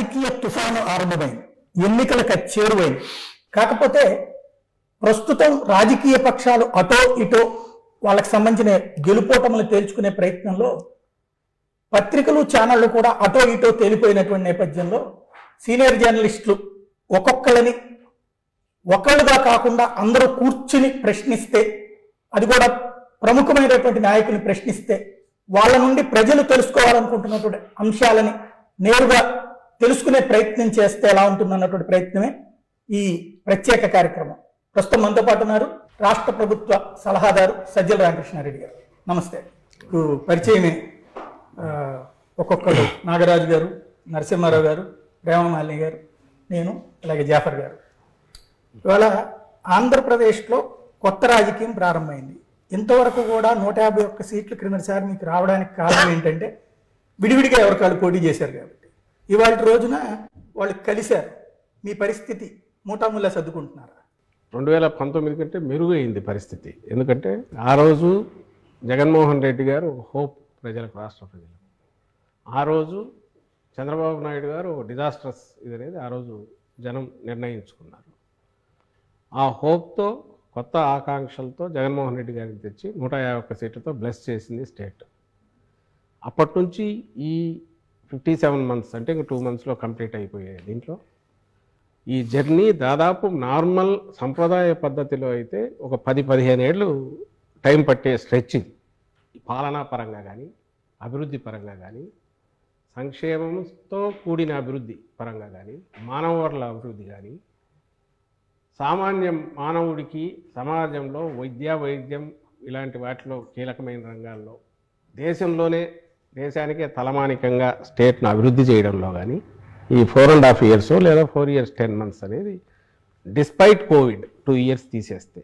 రాజకీయ తుఫాను ఆరంభమైంది, ఎన్నికలకు చేరువైంది. కాకపోతే ప్రస్తుతం రాజకీయ పక్షాలు అటో ఇటో వాళ్ళకి సంబంధించిన గెలుపోటములు తేల్చుకునే ప్రయత్నంలో పత్రికలు ఛానళ్లు కూడా అటో ఇటో తేలిపోయినటువంటి నేపథ్యంలో సీనియర్ జర్నలిస్టులు ఒక్కొక్కరిని ఒకళ్ళుగా కాకుండా అందరూ కూర్చుని ప్రశ్నిస్తే, అది కూడా ప్రముఖమైనటువంటి నాయకులు ప్రశ్నిస్తే వాళ్ళ నుండి ప్రజలు తెలుసుకోవాలనుకుంటున్నటువంటి అంశాలని నేరుగా తెలుసుకునే ప్రయత్నం చేస్తే ఎలా ఉంటుందన్నటువంటి ప్రయత్నమే ఈ ప్రత్యేక కార్యక్రమం. ప్రస్తుతం మనతో పాటు ఉన్నారు రాష్ట్ర ప్రభుత్వ సలహాదారు సజ్జల రామకృష్ణారెడ్డి గారు. నమస్తే. పరిచయమే ఒక్కొక్కరు నాగరాజు గారు, నరసింహారావు గారు, ప్రేమమాలిని గారు, నేను, అలాగే జాఫర్ గారు. ఇవాళ ఆంధ్రప్రదేశ్లో కొత్త రాజకీయం ప్రారంభమైంది. ఇంతవరకు కూడా 151 సీట్లు క్రిందసారి మీకు రావడానికి కారణం ఏంటంటే విడివిడిగా ఎవరికాళ్ళు పోటీ చేశారు కాబట్టి. ఇవాళ రోజున వాళ్ళు కలిశారు. మీ పరిస్థితి మూటాముల్లా సర్దుకుంటున్నారా? 2019 కంటే మెరుగైంది పరిస్థితి. ఎందుకంటే ఆ రోజు జగన్మోహన్ రెడ్డి గారు హోప్ ప్రజలకు, రాష్ట్ర ప్రజలకు. ఆ రోజు చంద్రబాబు నాయుడు గారు డిజాస్ట్రస్ ఇదనేది ఆ రోజు జనం నిర్ణయించుకున్నారు. ఆ హోప్తో, కొత్త ఆకాంక్షలతో జగన్మోహన్ రెడ్డి గారికి తెచ్చి 151 సీట్లతో బ్లెస్ చేసింది స్టేట్. అప్పటి నుంచి ఈ 57 మంత్స్ అంటే ఇంక 2 మంత్స్లో కంప్లీట్ అయిపోయాయి. దీంట్లో ఈ జర్నీ దాదాపు నార్మల్ సంప్రదాయ పద్ధతిలో అయితే ఒక 10-15 ఏళ్ళు టైం పట్టే స్ట్రెచ్చింగ్. పాలనా పరంగా కానీ, అభివృద్ధి పరంగా కానీ, సంక్షేమంతో కూడిన అభివృద్ధి పరంగా కానీ, మానవ వనరుల అభివృద్ధి కానీ, సామాన్య మానవుడికి సమాజంలో వైద్యం ఇలాంటి వాటిలో కీలకమైన రంగాల్లో దేశానికే తలమానికంగా స్టేట్ను అభివృద్ధి చేయడంలో కానీ ఈ 4.5 years లేదా 4 years 10 months అనేది డిస్పైట్ కోవిడ్ 2 years తీసేస్తే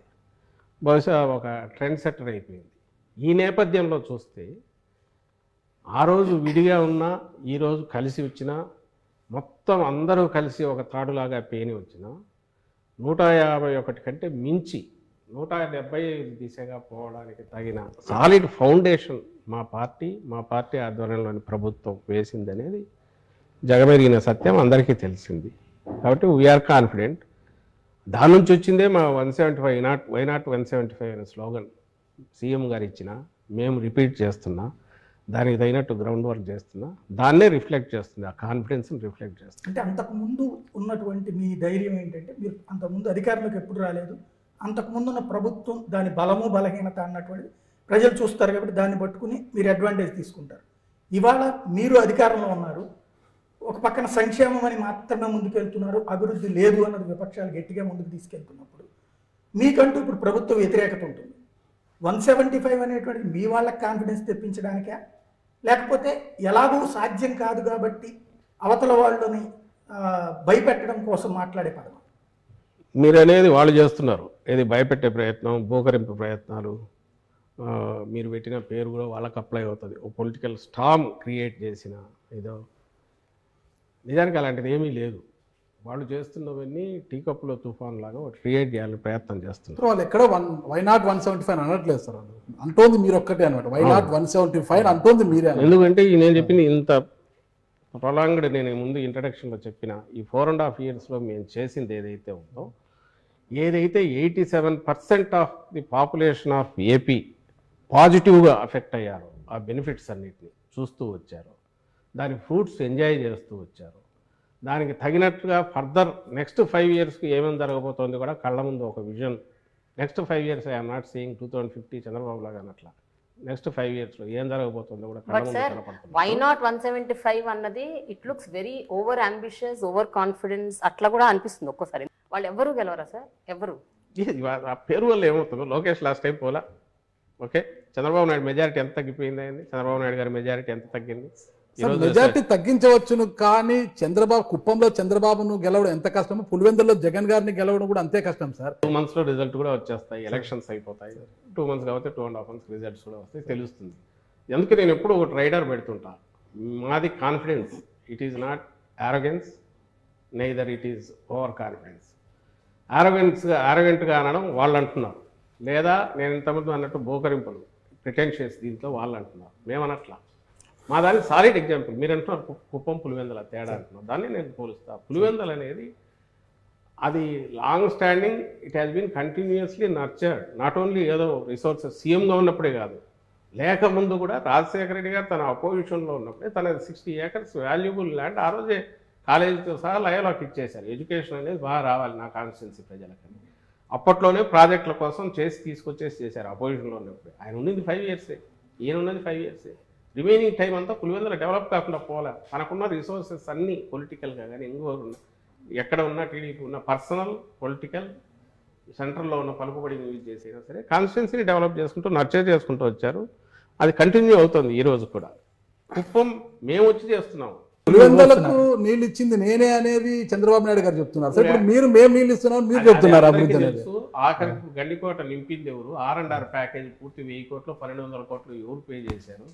బహుశా ఒక ట్రెండ్ సెట్టర్ అయిపోయింది. ఈ నేపథ్యంలో చూస్తే ఆ రోజు విడిగా ఉన్నా, ఈరోజు కలిసి వచ్చినా, మొత్తం అందరూ కలిసి ఒక తాడులాగా పేని వచ్చినా 151 కంటే మించి 175 దిశగా పోవడానికి తగిన సాలిడ్ ఫౌండేషన్ మా పార్టీ ఆధ్వర్యంలోని ప్రభుత్వం వేసిందనేది జగమెరిగిన సత్యం అందరికీ తెలిసింది. కాబట్టి వీఆర్ కాన్ఫిడెంట్. దాని నుంచి వచ్చిందే మా 175 వై నాట్ 175 అనే స్లోగన్ సీఎం గారు ఇచ్చిన, మేము రిపీట్ చేస్తున్నా, దానికి తగినట్టు గ్రౌండ్ వర్క్ చేస్తున్నా, దాన్నే రిఫ్లెక్ట్ చేస్తుంది, ఆ కాన్ఫిడెన్స్ని రిఫ్లెక్ట్ చేస్తుంది. అంటే అంతకుముందు ఉన్నటువంటి మీ ధైర్యం ఏంటంటే మీరు అంతకుముందు అధికారంలోకి ఎప్పుడు రాలేదు, అంతకుముందు ఉన్న ప్రభుత్వం దాని బలము బలహీనత అన్నటువంటి ప్రజలు చూస్తారు కాబట్టి దాన్ని పట్టుకుని మీరు అడ్వాంటేజ్ తీసుకుంటారు. ఇవాళ మీరు అధికారంలో ఉన్నారు, ఒక పక్కన సంక్షేమం అని మాత్రమే ముందుకెళ్తున్నారు, అభివృద్ధి లేదు అన్నది విపక్షాలు గట్టిగా ముందుకు తీసుకెళ్తున్నప్పుడు మీకంటూ ఇప్పుడు ప్రభుత్వ వ్యతిరేకత ఉంటుంది. 175 అనేటువంటిది మీ వాళ్ళకి కాన్ఫిడెన్స్ తెప్పించడానికా, లేకపోతే ఎలాగూ సాధ్యం కాదు కాబట్టి అవతల వాళ్ళని భయపెట్టడం కోసం మాట్లాడే పదం? మీరు అనేది వాళ్ళు చేస్తున్నారు, ఏది భయపెట్టే ప్రయత్నం, బోకరింపు ప్రయత్నాలు. మీరు పెట్టిన పేరు కూడా వాళ్ళకి అప్లై అవుతుంది. ఓ పొలిటికల్ స్టామ్ క్రియేట్ చేసిన ఏదో. నిజానికి అలాంటిది ఏమీ లేదు. వాళ్ళు చేస్తున్నవన్నీ టీ కప్పులో తుఫాన్ లాగా క్రియేట్ చేయాలని ప్రయత్నం చేస్తున్నారు. వాళ్ళు ఎక్కడ వై నాట్ 175 అనట్లేదు సార్, వాళ్ళు అంటోంది మీరు ఒక్కటే అనమాట. వై నాట్ 175 అంటోంది మీరే. ఎందుకంటే నేను చెప్పింది ఇంత ప్రొలాంగ్డ్, నేను ముందు ఇంట్రడక్షన్లో చెప్పిన ఈ 4.5 yearsలో మేము చేసింది ఏదైతే ఉందో, ఏదైతే 87% of the population of AP పాజిటివ్గా అఫెక్ట్ అయ్యారో, ఆ బెనిఫిట్స్ అన్నిటిని చూస్తూ వచ్చారు, దాని ఫ్రూట్స్ ఎంజాయ్ చేస్తూ వచ్చారు, దానికి తగినట్టుగా ఫర్దర్ నెక్స్ట్ 5 yearsకి ఏమేమి జరగబోతోంది కూడా కళ్ళ ముందు ఒక vision. Next 5 years I'm not seeing 2050 Chandrababu లాగా అన్నట్లా. నెక్స్ట్ 5 yearsలో ఏం జరగబోతుందో కూడా కళ్ళ ముందు కనపడుతుంది. వై నాట్ 175 అన్నది it looks very over ambitious, over confidence అట్లా కూడా అనిపిస్తుంది ఒక్కోసారి. వాళ్ళు ఎవరు గెలవరా సార్? ఎవరు? ఆ పేరు వల్ల ఏమవుతుందో, లోకేష్ లాస్ట్ టైం పోలా, ఓకే, చంద్రబాబు నాయుడు మెజారిటీ ఎంత తగ్గిపోయింది అయింది, చంద్రబాబు నాయుడు గారి మెజారిటీ ఎంత తగ్గింది? మెజార్టీ తగ్గించవచ్చును, కానీ కుప్పంలో చంద్రబాబును గెలవడం ఎంత కష్టమో పులివెందుల్లో జగన్ గారిని గెలవడం కూడా అంతే కష్టం సార్. 2 monthsలో రిజల్ట్ కూడా వచ్చేస్తాయి, ఎలక్షన్స్ అయిపోతాయి. 2 months కాబట్టి 2.5 months రిజల్ట్స్ కూడా వస్తాయి, తెలుస్తుంది. ఎందుకు నేను ఎప్పుడు ఒక రైడర్ పెడుతుంటా, మాది confidence. It is not arrogance, neither it is over confidence. ఆరోగెంట్గా అనడం వాళ్ళు అంటున్నారు, లేదా నేను ఇంతమంది అన్నట్టు బోకరింపులు ప్రిటెన్షియస్ దీంట్లో వాళ్ళు అంటున్నారు, మేమనట్లా. మా దానికి సాలిడ్ ఎగ్జాంపుల్. మీరు అంటున్నారు కుప్పం పులివెందుల తేడా అంటున్నారు, దాన్ని నేను పోలుస్తా. పులివెందులు అనేది అది long standing, it has been continuously nurtured. Not only ఏదో రిసోర్సెస్ సీఎంగా ఉన్నప్పుడే కాదు, లేకముందు కూడా రాజశేఖర రెడ్డి గారు తన అపోజిషన్లో ఉన్నప్పుడే తన 60 acres వాల్యుబుల్ ల్యాండ్ ఆ రోజే కాలేజీతో సహా లయలోకి ఇచ్చేశారు. ఎడ్యుకేషన్ అనేది బాగా రావాలి నా కాన్స్టిట్యున్సీ ప్రజలకని అప్పట్లోనే ప్రాజెక్టుల కోసం తీసుకొచ్చేసి చేశారు అపోజిషన్లో ఉన్నప్పుడు. ఆయన ఉన్నది 5 years, ఈయన ఉన్నది 5 years. రిమైనింగ్ టైం అంతా పులివెందుల డెవలప్ కాకుండా పోలే. తనకున్న రిసోర్సెస్ అన్నీ పొలిటికల్గా కానీ ఇంకోరు ఎక్కడ ఉన్న టీడీపీ ఉన్న పర్సనల్ పొలిటికల్ సెంట్రల్లో ఉన్న పలుకుబడిని యూజ్ చేసినా సరే కాన్స్టిట్యున్సీని డెవలప్ చేసుకుంటూ నర్చర్ చేసుకుంటూ వచ్చారు. అది కంటిన్యూ అవుతుంది ఈ రోజు కూడా. కుప్పం మేము వచ్చి చేస్తున్నాము. పులివెందులకు నీళ్ళు ఇచ్చింది నేనే అనేది చంద్రబాబు నాయుడు గారు చెప్తున్నారు. సరే ఇప్పుడు మేము నీళ్ళు ఇస్తున్నాం మీరు చెప్తున్నారు అభివృద్ధి అనేది. ఆఖరికి గండికోట నింపింది ఎవరు? R&R ప్యాకేజ్ పూర్తి 1000 కోట్లు 1200 కోట్లు ఎవరు పే చేశారు?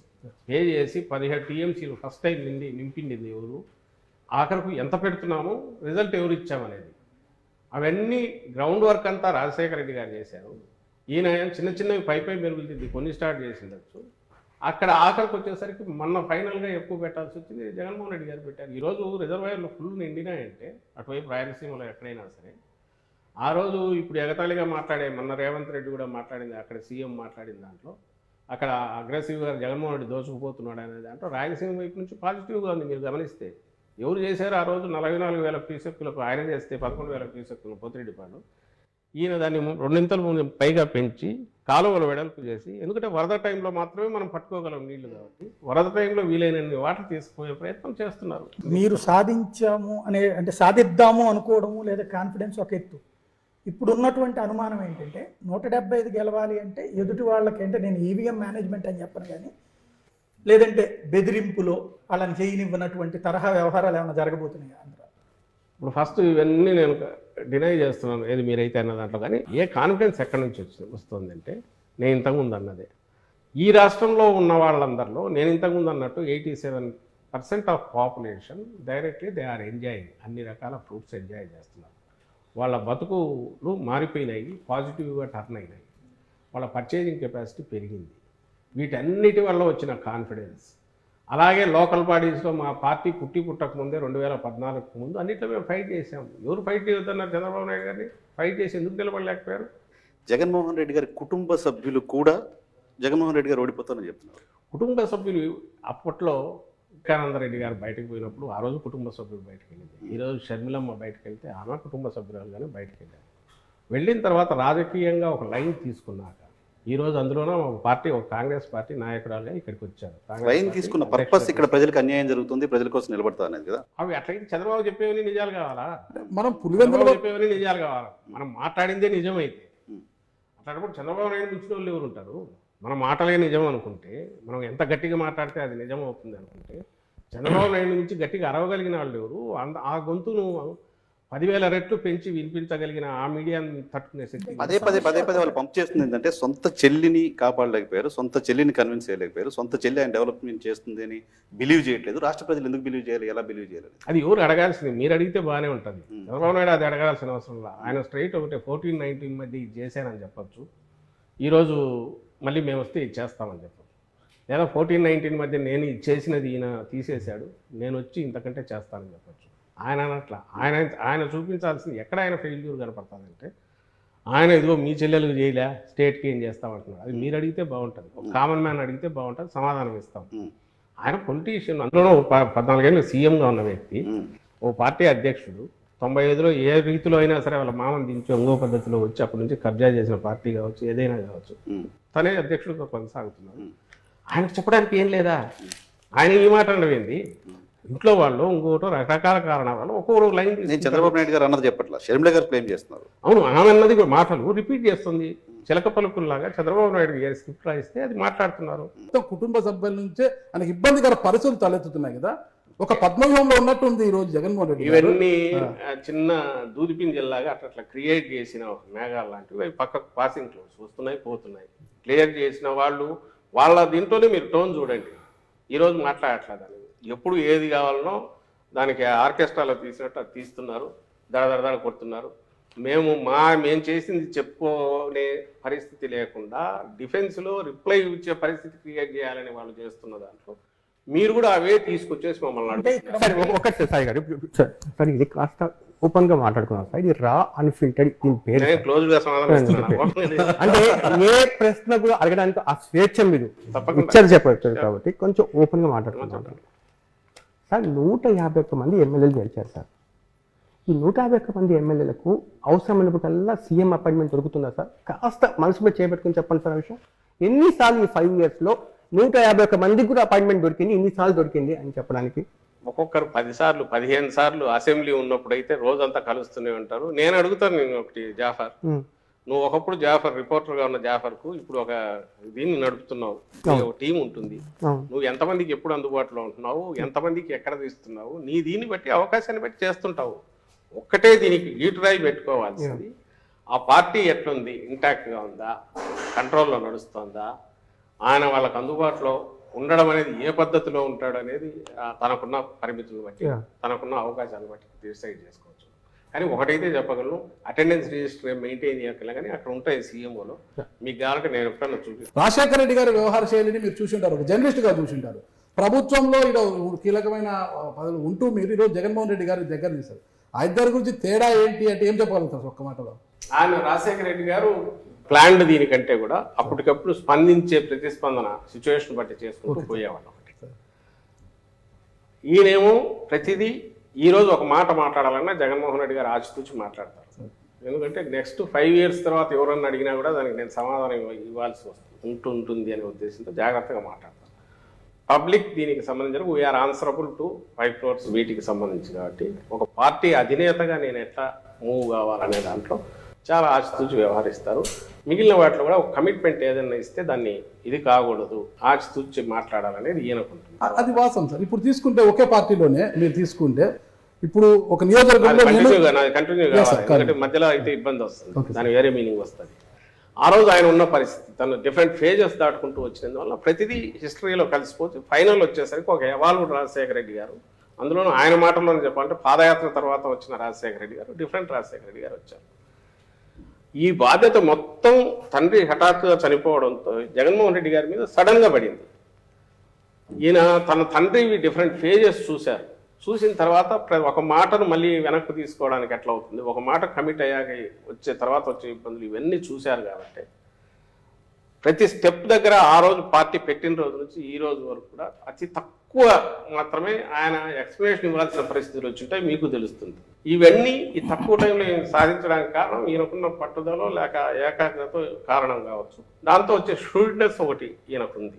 పే చేసి 17 TMCలు ఫస్ట్ టైం నింపింది ఎవరు? ఆఖరికి ఎంత పెడుతున్నాము, రిజల్ట్ ఎవరు ఇచ్చామనేది, అవన్నీ గ్రౌండ్ వర్క్ అంతా రాజశేఖర రెడ్డి గారు చేశారు. ఈయన చిన్న చిన్నవి పై మెరుగుతుంది కొన్ని స్టార్ట్ చేసిండొచ్చు. అక్కడ ఆఖరికి వచ్చేసరికి మొన్న ఫైనల్గా ఎక్కువ పెట్టాల్సి వచ్చింది, జగన్మోహన్ రెడ్డి గారు పెట్టారు. ఈరోజు రిజర్వాయర్లు ఫుల్ నిండినాయంటే అటువైపు రాయలసీమలో ఎక్కడైనా సరే. ఆ రోజు ఇప్పుడు ఎగతాళిగా మాట్లాడే మొన్న రేవంత్ రెడ్డి కూడా మాట్లాడింది, అక్కడ సీఎం మాట్లాడిన దాంట్లో అక్కడ అగ్రెసివ్గా జగన్మోహన్ రెడ్డి దోచుకుపోతున్నాడు అనే దాంట్లో రాయలసీమ వైపు నుంచి పాజిటివ్గా ఉంది. మీరు గమనిస్తే ఎవరు చేశారు ఆ రోజు 44,000 క్యూసెక్కులకు, ఆయన చేస్తే 11,000 క్యూసెక్కులు పోతిరెడ్డిపాడు. ఈయన దాన్ని 2 పైగా పెంచి కాలువలు వెడల్పు చేసి, ఎందుకంటే వరద టైంలో మాత్రమే మనం పట్టుకోగలం నీళ్లు కాబట్టి వరద టైంలో వీలైనన్ని వాటర్ తీసుకుపోయే ప్రయత్నం చేస్తున్నారు. మీరు సాధించాము అంటే సాధిద్దాము అనుకోవడము లేదా కాన్ఫిడెన్స్ ఒక ఎత్తు. ఇప్పుడు ఉన్నటువంటి అనుమానం ఏంటంటే 175 గెలవాలి అంటే ఎదుటి వాళ్ళకి అంటే నేను ఈవీఎం మేనేజ్మెంట్ అని చెప్పను కానీ లేదంటే బెదిరింపులో వాళ్ళని చేయనివ్వనటువంటి తరహా వ్యవహారాలు ఏమైనా జరగబోతున్నాయి ఆంధ్ర? ఇప్పుడు ఫస్ట్ ఇవన్నీ నేను డినై చేస్తున్నాను ఏది మీరైతే అన్న దాంట్లో. కానీ ఏ కాన్ఫిడెన్స్ ఎక్కడి నుంచి వస్తుందంటే నేను ఇంతకుముందు అన్నదే, ఈ రాష్ట్రంలో ఉన్న వాళ్ళందరిలో నేను ఇంతకుముందు అన్నట్టు 87% of population directly they are enjoying, అన్ని రకాల ఫ్రూట్స్ ఎంజాయ్ చేస్తున్నారు. వాళ్ళ బతుకులు మారిపోయినాయి, పాజిటివ్గా టర్న్ అయినాయి, వాళ్ళ పర్చేజింగ్ కెపాసిటీ పెరిగింది. వీటన్నిటి వల్ల వచ్చిన కాన్ఫిడెన్స్. అలాగే లోకల్ బాడీస్లో మా పార్టీ పుట్టక ముందే 2014 ముందు అన్నింటిలో మేము ఫైట్ చేసాము. ఎవరు ఫైట్ చేయొద్దన్నారు? చంద్రబాబు నాయుడు గారిని ఫైట్ చేసి ఎందుకు నిలబడలేకపోయారు? జగన్మోహన్ రెడ్డి గారి కుటుంబ సభ్యులు కూడా జగన్మోహన్ రెడ్డి గారు ఓడిపోతారని చెప్తున్నారు. కుటుంబ సభ్యులు అప్పట్లో వివేకానందరెడ్డి గారు బయటకు పోయినప్పుడు ఆ రోజు కుటుంబ సభ్యులు బయటకు వెళ్ళింది. ఈరోజు షర్మిలమ్మ బయటకు వెళ్తే ఆమె కుటుంబ సభ్యురాలుగానే బయటకు వెళ్ళారు. వెళ్ళిన తర్వాత రాజకీయంగా ఒక లైన్ తీసుకున్నాక ఈరోజు అందులోనే ఒక పార్టీ, ఒక కాంగ్రెస్ పార్టీ నాయకురాలుగా ఇక్కడికి వచ్చారు. లైన్ తీసుకున్న పర్పస్ ఇక్కడ ప్రజలకు అన్యాయం జరుగుతుంది, ప్రజల కోసం నిలబడతా అనేది కదా. అవి అట్లయితే చంద్రబాబు చెప్పేవని నిజాలు కావాలా? మనం పులివెందులు చెప్పేవని నిజాలు కావాలా? మనం మాట్లాడిందే నిజమైతే అట్లాంటప్పుడు చంద్రబాబు నాయుడు మించిన వాళ్ళు ఎవరు ఉంటారు? మనం మాటలే నిజం అనుకుంటే, మనం ఎంత గట్టిగా మాట్లాడితే అది నిజం అవుతుంది అనుకుంటే, చంద్రబాబు నాయుడు నుంచి గట్టిగా అరవగలిగిన వాళ్ళు ఎవరు? ఆ గొంతును 10,000 రెట్లు పెంచి వినిపించగలిగిన ఆ మీడియాని తట్టుకునే శక్తి పదే వాళ్ళు పంప్ చేస్తుంది ఏంటంటే సొంత చెల్లిని కాపాడలేకపోయారు, సొంత చెల్లిని కన్విన్స్ చేయలేకపోయారు, సొంత చెల్లి ఆయన డెవలప్మెంట్ చేస్తుంది అని బిలీవ్ చేయట్లేదు. రాష్ట్ర ప్రజలు ఎందుకు బిలీవ్ చేయాలి, ఎలా బిలీవ్ చేయాలి? అది ఎవరు అడగాల్సింది? మీరు అడిగితే బాగానే ఉంటుంది. చంద్రబాబు నాయుడు అది అడగాల్సిన అవసరం లేదు. ఆయన స్ట్రైట్ ఒకటే 14-19 మధ్య ఇది చేశానని చెప్పచ్చు. ఈరోజు మళ్ళీ మేము వస్తే ఇది చేస్తామని చెప్పచ్చు. లేదా 14-19 మధ్య నేను ఇది చేసినది ఈయన తీసేశాడు, నేను వచ్చి ఇంతకంటే చేస్తానని చెప్పచ్చు. ఆయన అట్లా ఆయన చూపించాల్సింది ఎక్కడ ఆయన ఫెయిల్యూర్ కనపడతానంటే, ఆయన ఇదిగో మీ చెల్లెలకు చేయలే స్టేట్కి ఏం చేస్తామంటున్నాడు. అది మీరు అడిగితే బాగుంటుంది, ఒక కామన్ మ్యాన్ అడిగితే బాగుంటుంది, సమాధానం ఇస్తాం. ఆయన పొలిటీషియన్, అందులో 14 ఏళ్ళు సీఎంగా ఉన్న వ్యక్తి, ఓ పార్టీ అధ్యక్షుడు. 95లో ఏ రీతిలో అయినా సరే వాళ్ళ మామని దించి ఇంకో పద్ధతిలో వచ్చి అప్పటి నుంచి కబ్జా చేసిన పార్టీ కావచ్చు, ఏదైనా కావచ్చు, తనే అధ్యక్షుడిగా కొనసాగుతున్నారు. ఆయనకు చెప్పడానికి ఏం లేదా? ఆయన ఈ మాట అనవేంది? ఇంట్లో వాళ్ళు ఇంకోటో రకరకాల కారణాల వల్ల ఒక్కొక్క లైన్. నేను చంద్రబాబు నాయుడు గారు అన్నది చెప్పట్లా, షర్మిల గారు క్లెయిమ్ చేస్తున్నారు. అవును, ఆమె అన్నది మాటలు రిపీట్ చేస్తుంది. చిలక పలుకుల్లాగా చంద్రబాబు నాయుడు గారు స్క్రిప్ట్ రాయిస్తే అది మాట్లాడుతున్నారు. కుటుంబ సభ్యుల నుంచే ఆయనకి ఇబ్బందికర పరిస్థితులు తలెత్తుతున్నాయి కదా. ఒక పద్మవ్యూహంలో ఉన్నట్టుంది ఈ రోజు జగన్మోహన్ రెడ్డి. ఇవన్నీ చిన్న దూదిపింజల్లాగా అట్లా క్రియేట్ చేసిన మేఘాలు లాంటివి అవి పక్కకు పాసింగ్ క్లోడ్స్ వస్తున్నాయి పోతున్నాయి. క్లియర్ చేసిన వాళ్ళు వాళ్ళ దీంట్లోనే మీరు టోన్ చూడండి. ఈరోజు మాట్లాడట్లేదు, ఎప్పుడు ఏది కావాలనో దానికి ఆర్కెస్ట్రాలో తీసినట్టు అది తీస్తున్నారు, దడ కొడుతున్నారు. మేము చేసింది చెప్పుకునే పరిస్థితి లేకుండా డిఫెన్స్లో రిప్లై ఇచ్చే పరిస్థితి క్రియేట్ చేయాలని వాళ్ళు చేస్తున్న దాంట్లో మీరు కూడా అవే తీసుకొచ్చేసి మమ్మల్ని అడుగుతున్నారు. సార్ ఒకటి సాయి గారు సార్ ఇది కాస్త ఓపెన్ గా మాట్లాడుకున్నాం సార్, ఇది రా అన్ఫిల్టర్డ్ దీని పేరు నేను క్లోజ్ గా సమాధానం ఇస్తున్నాను. అంటే ఏ ప్రశ్న కూడా అడగడానికి ఆ స్వేచ్ఛ మీరు తప్పకుండా. ఇచ్చారు చెప్పచ్చు కాబట్టి కొంచెం ఓపెన్ గా మాట్లాడుకున్నాం సార్. 151 మంది ఎమ్మెల్యేలు గెలిచారు సార్. ఈ 151 మంది ఎమ్మెల్యేలకు అవసరమైనప్పుడల్లా సీఎం అపాయింట్మెంట్ దొరుకుతుందా సార్? కాస్త మనసు మీద చేపెట్టుకుని చెప్పండి సార్ ఆ విషయం. ఎన్నిసార్లు ఈ 5 years లో 151 మందికి కూడా అపాయింట్మెంట్ దొరికింది, ఇన్నిసార్లు దొరికింది అని చెప్పడానికి? ఒక్కొక్కరు 10 సార్లు 15 సార్లు అసెంబ్లీ ఉన్నప్పుడైతే రోజంతా కలుస్తూనే ఉంటారు. నేను అడుగుతాను, నేను ఒకటి జాఫర్, నువ్వు ఒకప్పుడు జాఫర్ రిపోర్టర్గా ఉన్న జాఫర్కు ఇప్పుడు ఒక దీన్ని నడుపుతున్నావు, ఒక టీం ఉంటుంది, నువ్వు ఎంతమందికి ఎప్పుడు అందుబాటులో ఉంటున్నావు, ఎంతమందికి ఎక్కడ తీస్తున్నావు, నీ దీన్ని బట్టి అవకాశాన్ని బట్టి చేస్తుంటావు. ఒక్కటే దీనికి గీటురాయి పెట్టుకోవాల్సింది, ఆ పార్టీ ఎట్లుంది, ఇంటాక్ట్గా ఉందా, కంట్రోల్లో నడుస్తుందా, ఆయన వాళ్ళకు అందుబాటులో ఉండడం అనేది ఏ పద్ధతిలో ఉంటాడు అనేది తనకున్న పరిమితులను బట్టి తనకున్న అవకాశాలను బట్టి డిసైడ్ చేసుకోవచ్చు. కానీ ఒకటైతే చెప్పగలను, అటెండెన్స్ రిజిస్టర్ మెయింటైన్ చేయగల కానీ అక్కడ ఉంటాయి సీఎంఓలో. మీకు కావాలంటే నేను ఎప్పుడన్నా చూపిస్తాను. రాజశేఖర రెడ్డి గారి వ్యవహార శైలిని మీరు చూసింటారు, ఒక జర్నలిస్ట్ గా చూసింటారు. ప్రభుత్వంలో ఈరోజు కీలకమైన పదవులు ఉంటూ మీరు ఈరోజు జగన్మోహన్ రెడ్డి గారి దగ్గర తీశారు. ఆ ఇద్దరి గురించి తేడా ఏంటి అంటే ఏం చెప్పగలుగుతారు ఒక్క మాటలో? ఆయన రాజశేఖర రెడ్డి గారు ప్లాన్డ్ దీనికంటే కూడా అప్పటికప్పుడు స్పందించే ప్రతిస్పందన సిచ్యువేషన్ బట్టి చేసుకుంటూ పోయేవాళ్ళం. ఈయనేమో ప్రతిదీ ఈరోజు ఒక మాట మాట్లాడాలన్నా జగన్మోహన్ రెడ్డి గారు ఆచితూచి మాట్లాడతారు. ఎందుకంటే నెక్స్ట్ 5 years తర్వాత ఎవరన్నా అడిగినా కూడా దానికి నేను సమాధానం ఇవ్వాల్సి ఉంటుంది అనే ఉద్దేశంతో జాగ్రత్తగా మాట్లాడతాను. పబ్లిక్ దీనికి సంబంధించిన వీఆర్ ఆన్సరబుల్ టు 5 crores వీటికి సంబంధించి కాబట్టి ఒక పార్టీ అధినేతగా నేను ఎట్లా మూవ్ కావాలనే దాంట్లో చాలా ఆచితూచి వ్యవహరిస్తారు. మిగిలిన వాటిలో కూడా ఒక కమిట్మెంట్ ఏదైనా ఇస్తే దాన్ని ఇది కాకూడదు, ఆచితూచి మాట్లాడాలనేది ఈయనకుంటుంది. అది వాస్తవం సార్. ఇప్పుడు తీసుకుంటే ఒకే పార్టీలోనే మీరు తీసుకుంటే ఇప్పుడు ఒక నియోజకవర్గంలో కంటిన్యూ కావాలి, ఎందుకంటే మధ్యలో అయితే ఇబ్బంది వస్తుంది, దాని వేరే మీనింగ్ వస్తుంది. ఆ రోజు ఆయన ఉన్న పరిస్థితి తను డిఫరెంట్ ఫేజెస్ దాటుకుంటూ వచ్చినందువల్ల ప్రతిదీ హిస్టరీలో కలిసిపోతే ఫైనల్ వచ్చేసరికి ఒక ఎవాల్వ్డ్ రాజశేఖర రెడ్డి గారు, అందులోనూ ఆయన మాటల్లోనే చెప్పాలంటే పాదయాత్ర తర్వాత వచ్చిన రాజశేఖర రెడ్డి గారు, డిఫరెంట్ రాజశేఖర రెడ్డి గారు వచ్చారు. ఈ బాధ్యత మొత్తం తండ్రి హఠాత్తుగా చనిపోవడంతో జగన్మోహన్ రెడ్డి గారి మీద సడన్గా పడింది. ఈయన తన తండ్రి డిఫరెంట్ ఫేజెస్ చూశారు. చూసిన తర్వాత ఒక మాటను మళ్ళీ వెనక్కి తీసుకోవడానికి ఎట్లా అవుతుంది, ఒక మాట కమిట్ అయ్యాక వచ్చే తర్వాత వచ్చే ఇబ్బందులు ఇవన్నీ చూశారు. కాబట్టి ప్రతి స్టెప్ దగ్గర ఆ రోజు పార్టీ పెట్టిన రోజు నుంచి ఈ రోజు వరకు కూడా అతి తక్కువ మాత్రమే ఆయన ఎక్స్ప్లెనేషన్ ఇవ్వాల్సిన పరిస్థితులు వచ్చింటాయి, మీకు తెలుస్తుంది. ఇవన్నీ ఈ తక్కువ టైంలో సాధించడానికి కారణం ఈయనకున్న పట్టుదల లేక ఏకాగ్రత కారణం కావచ్చు. దాంతో వచ్చే షూడ్నెస్ ఒకటి ఈయనకుంది.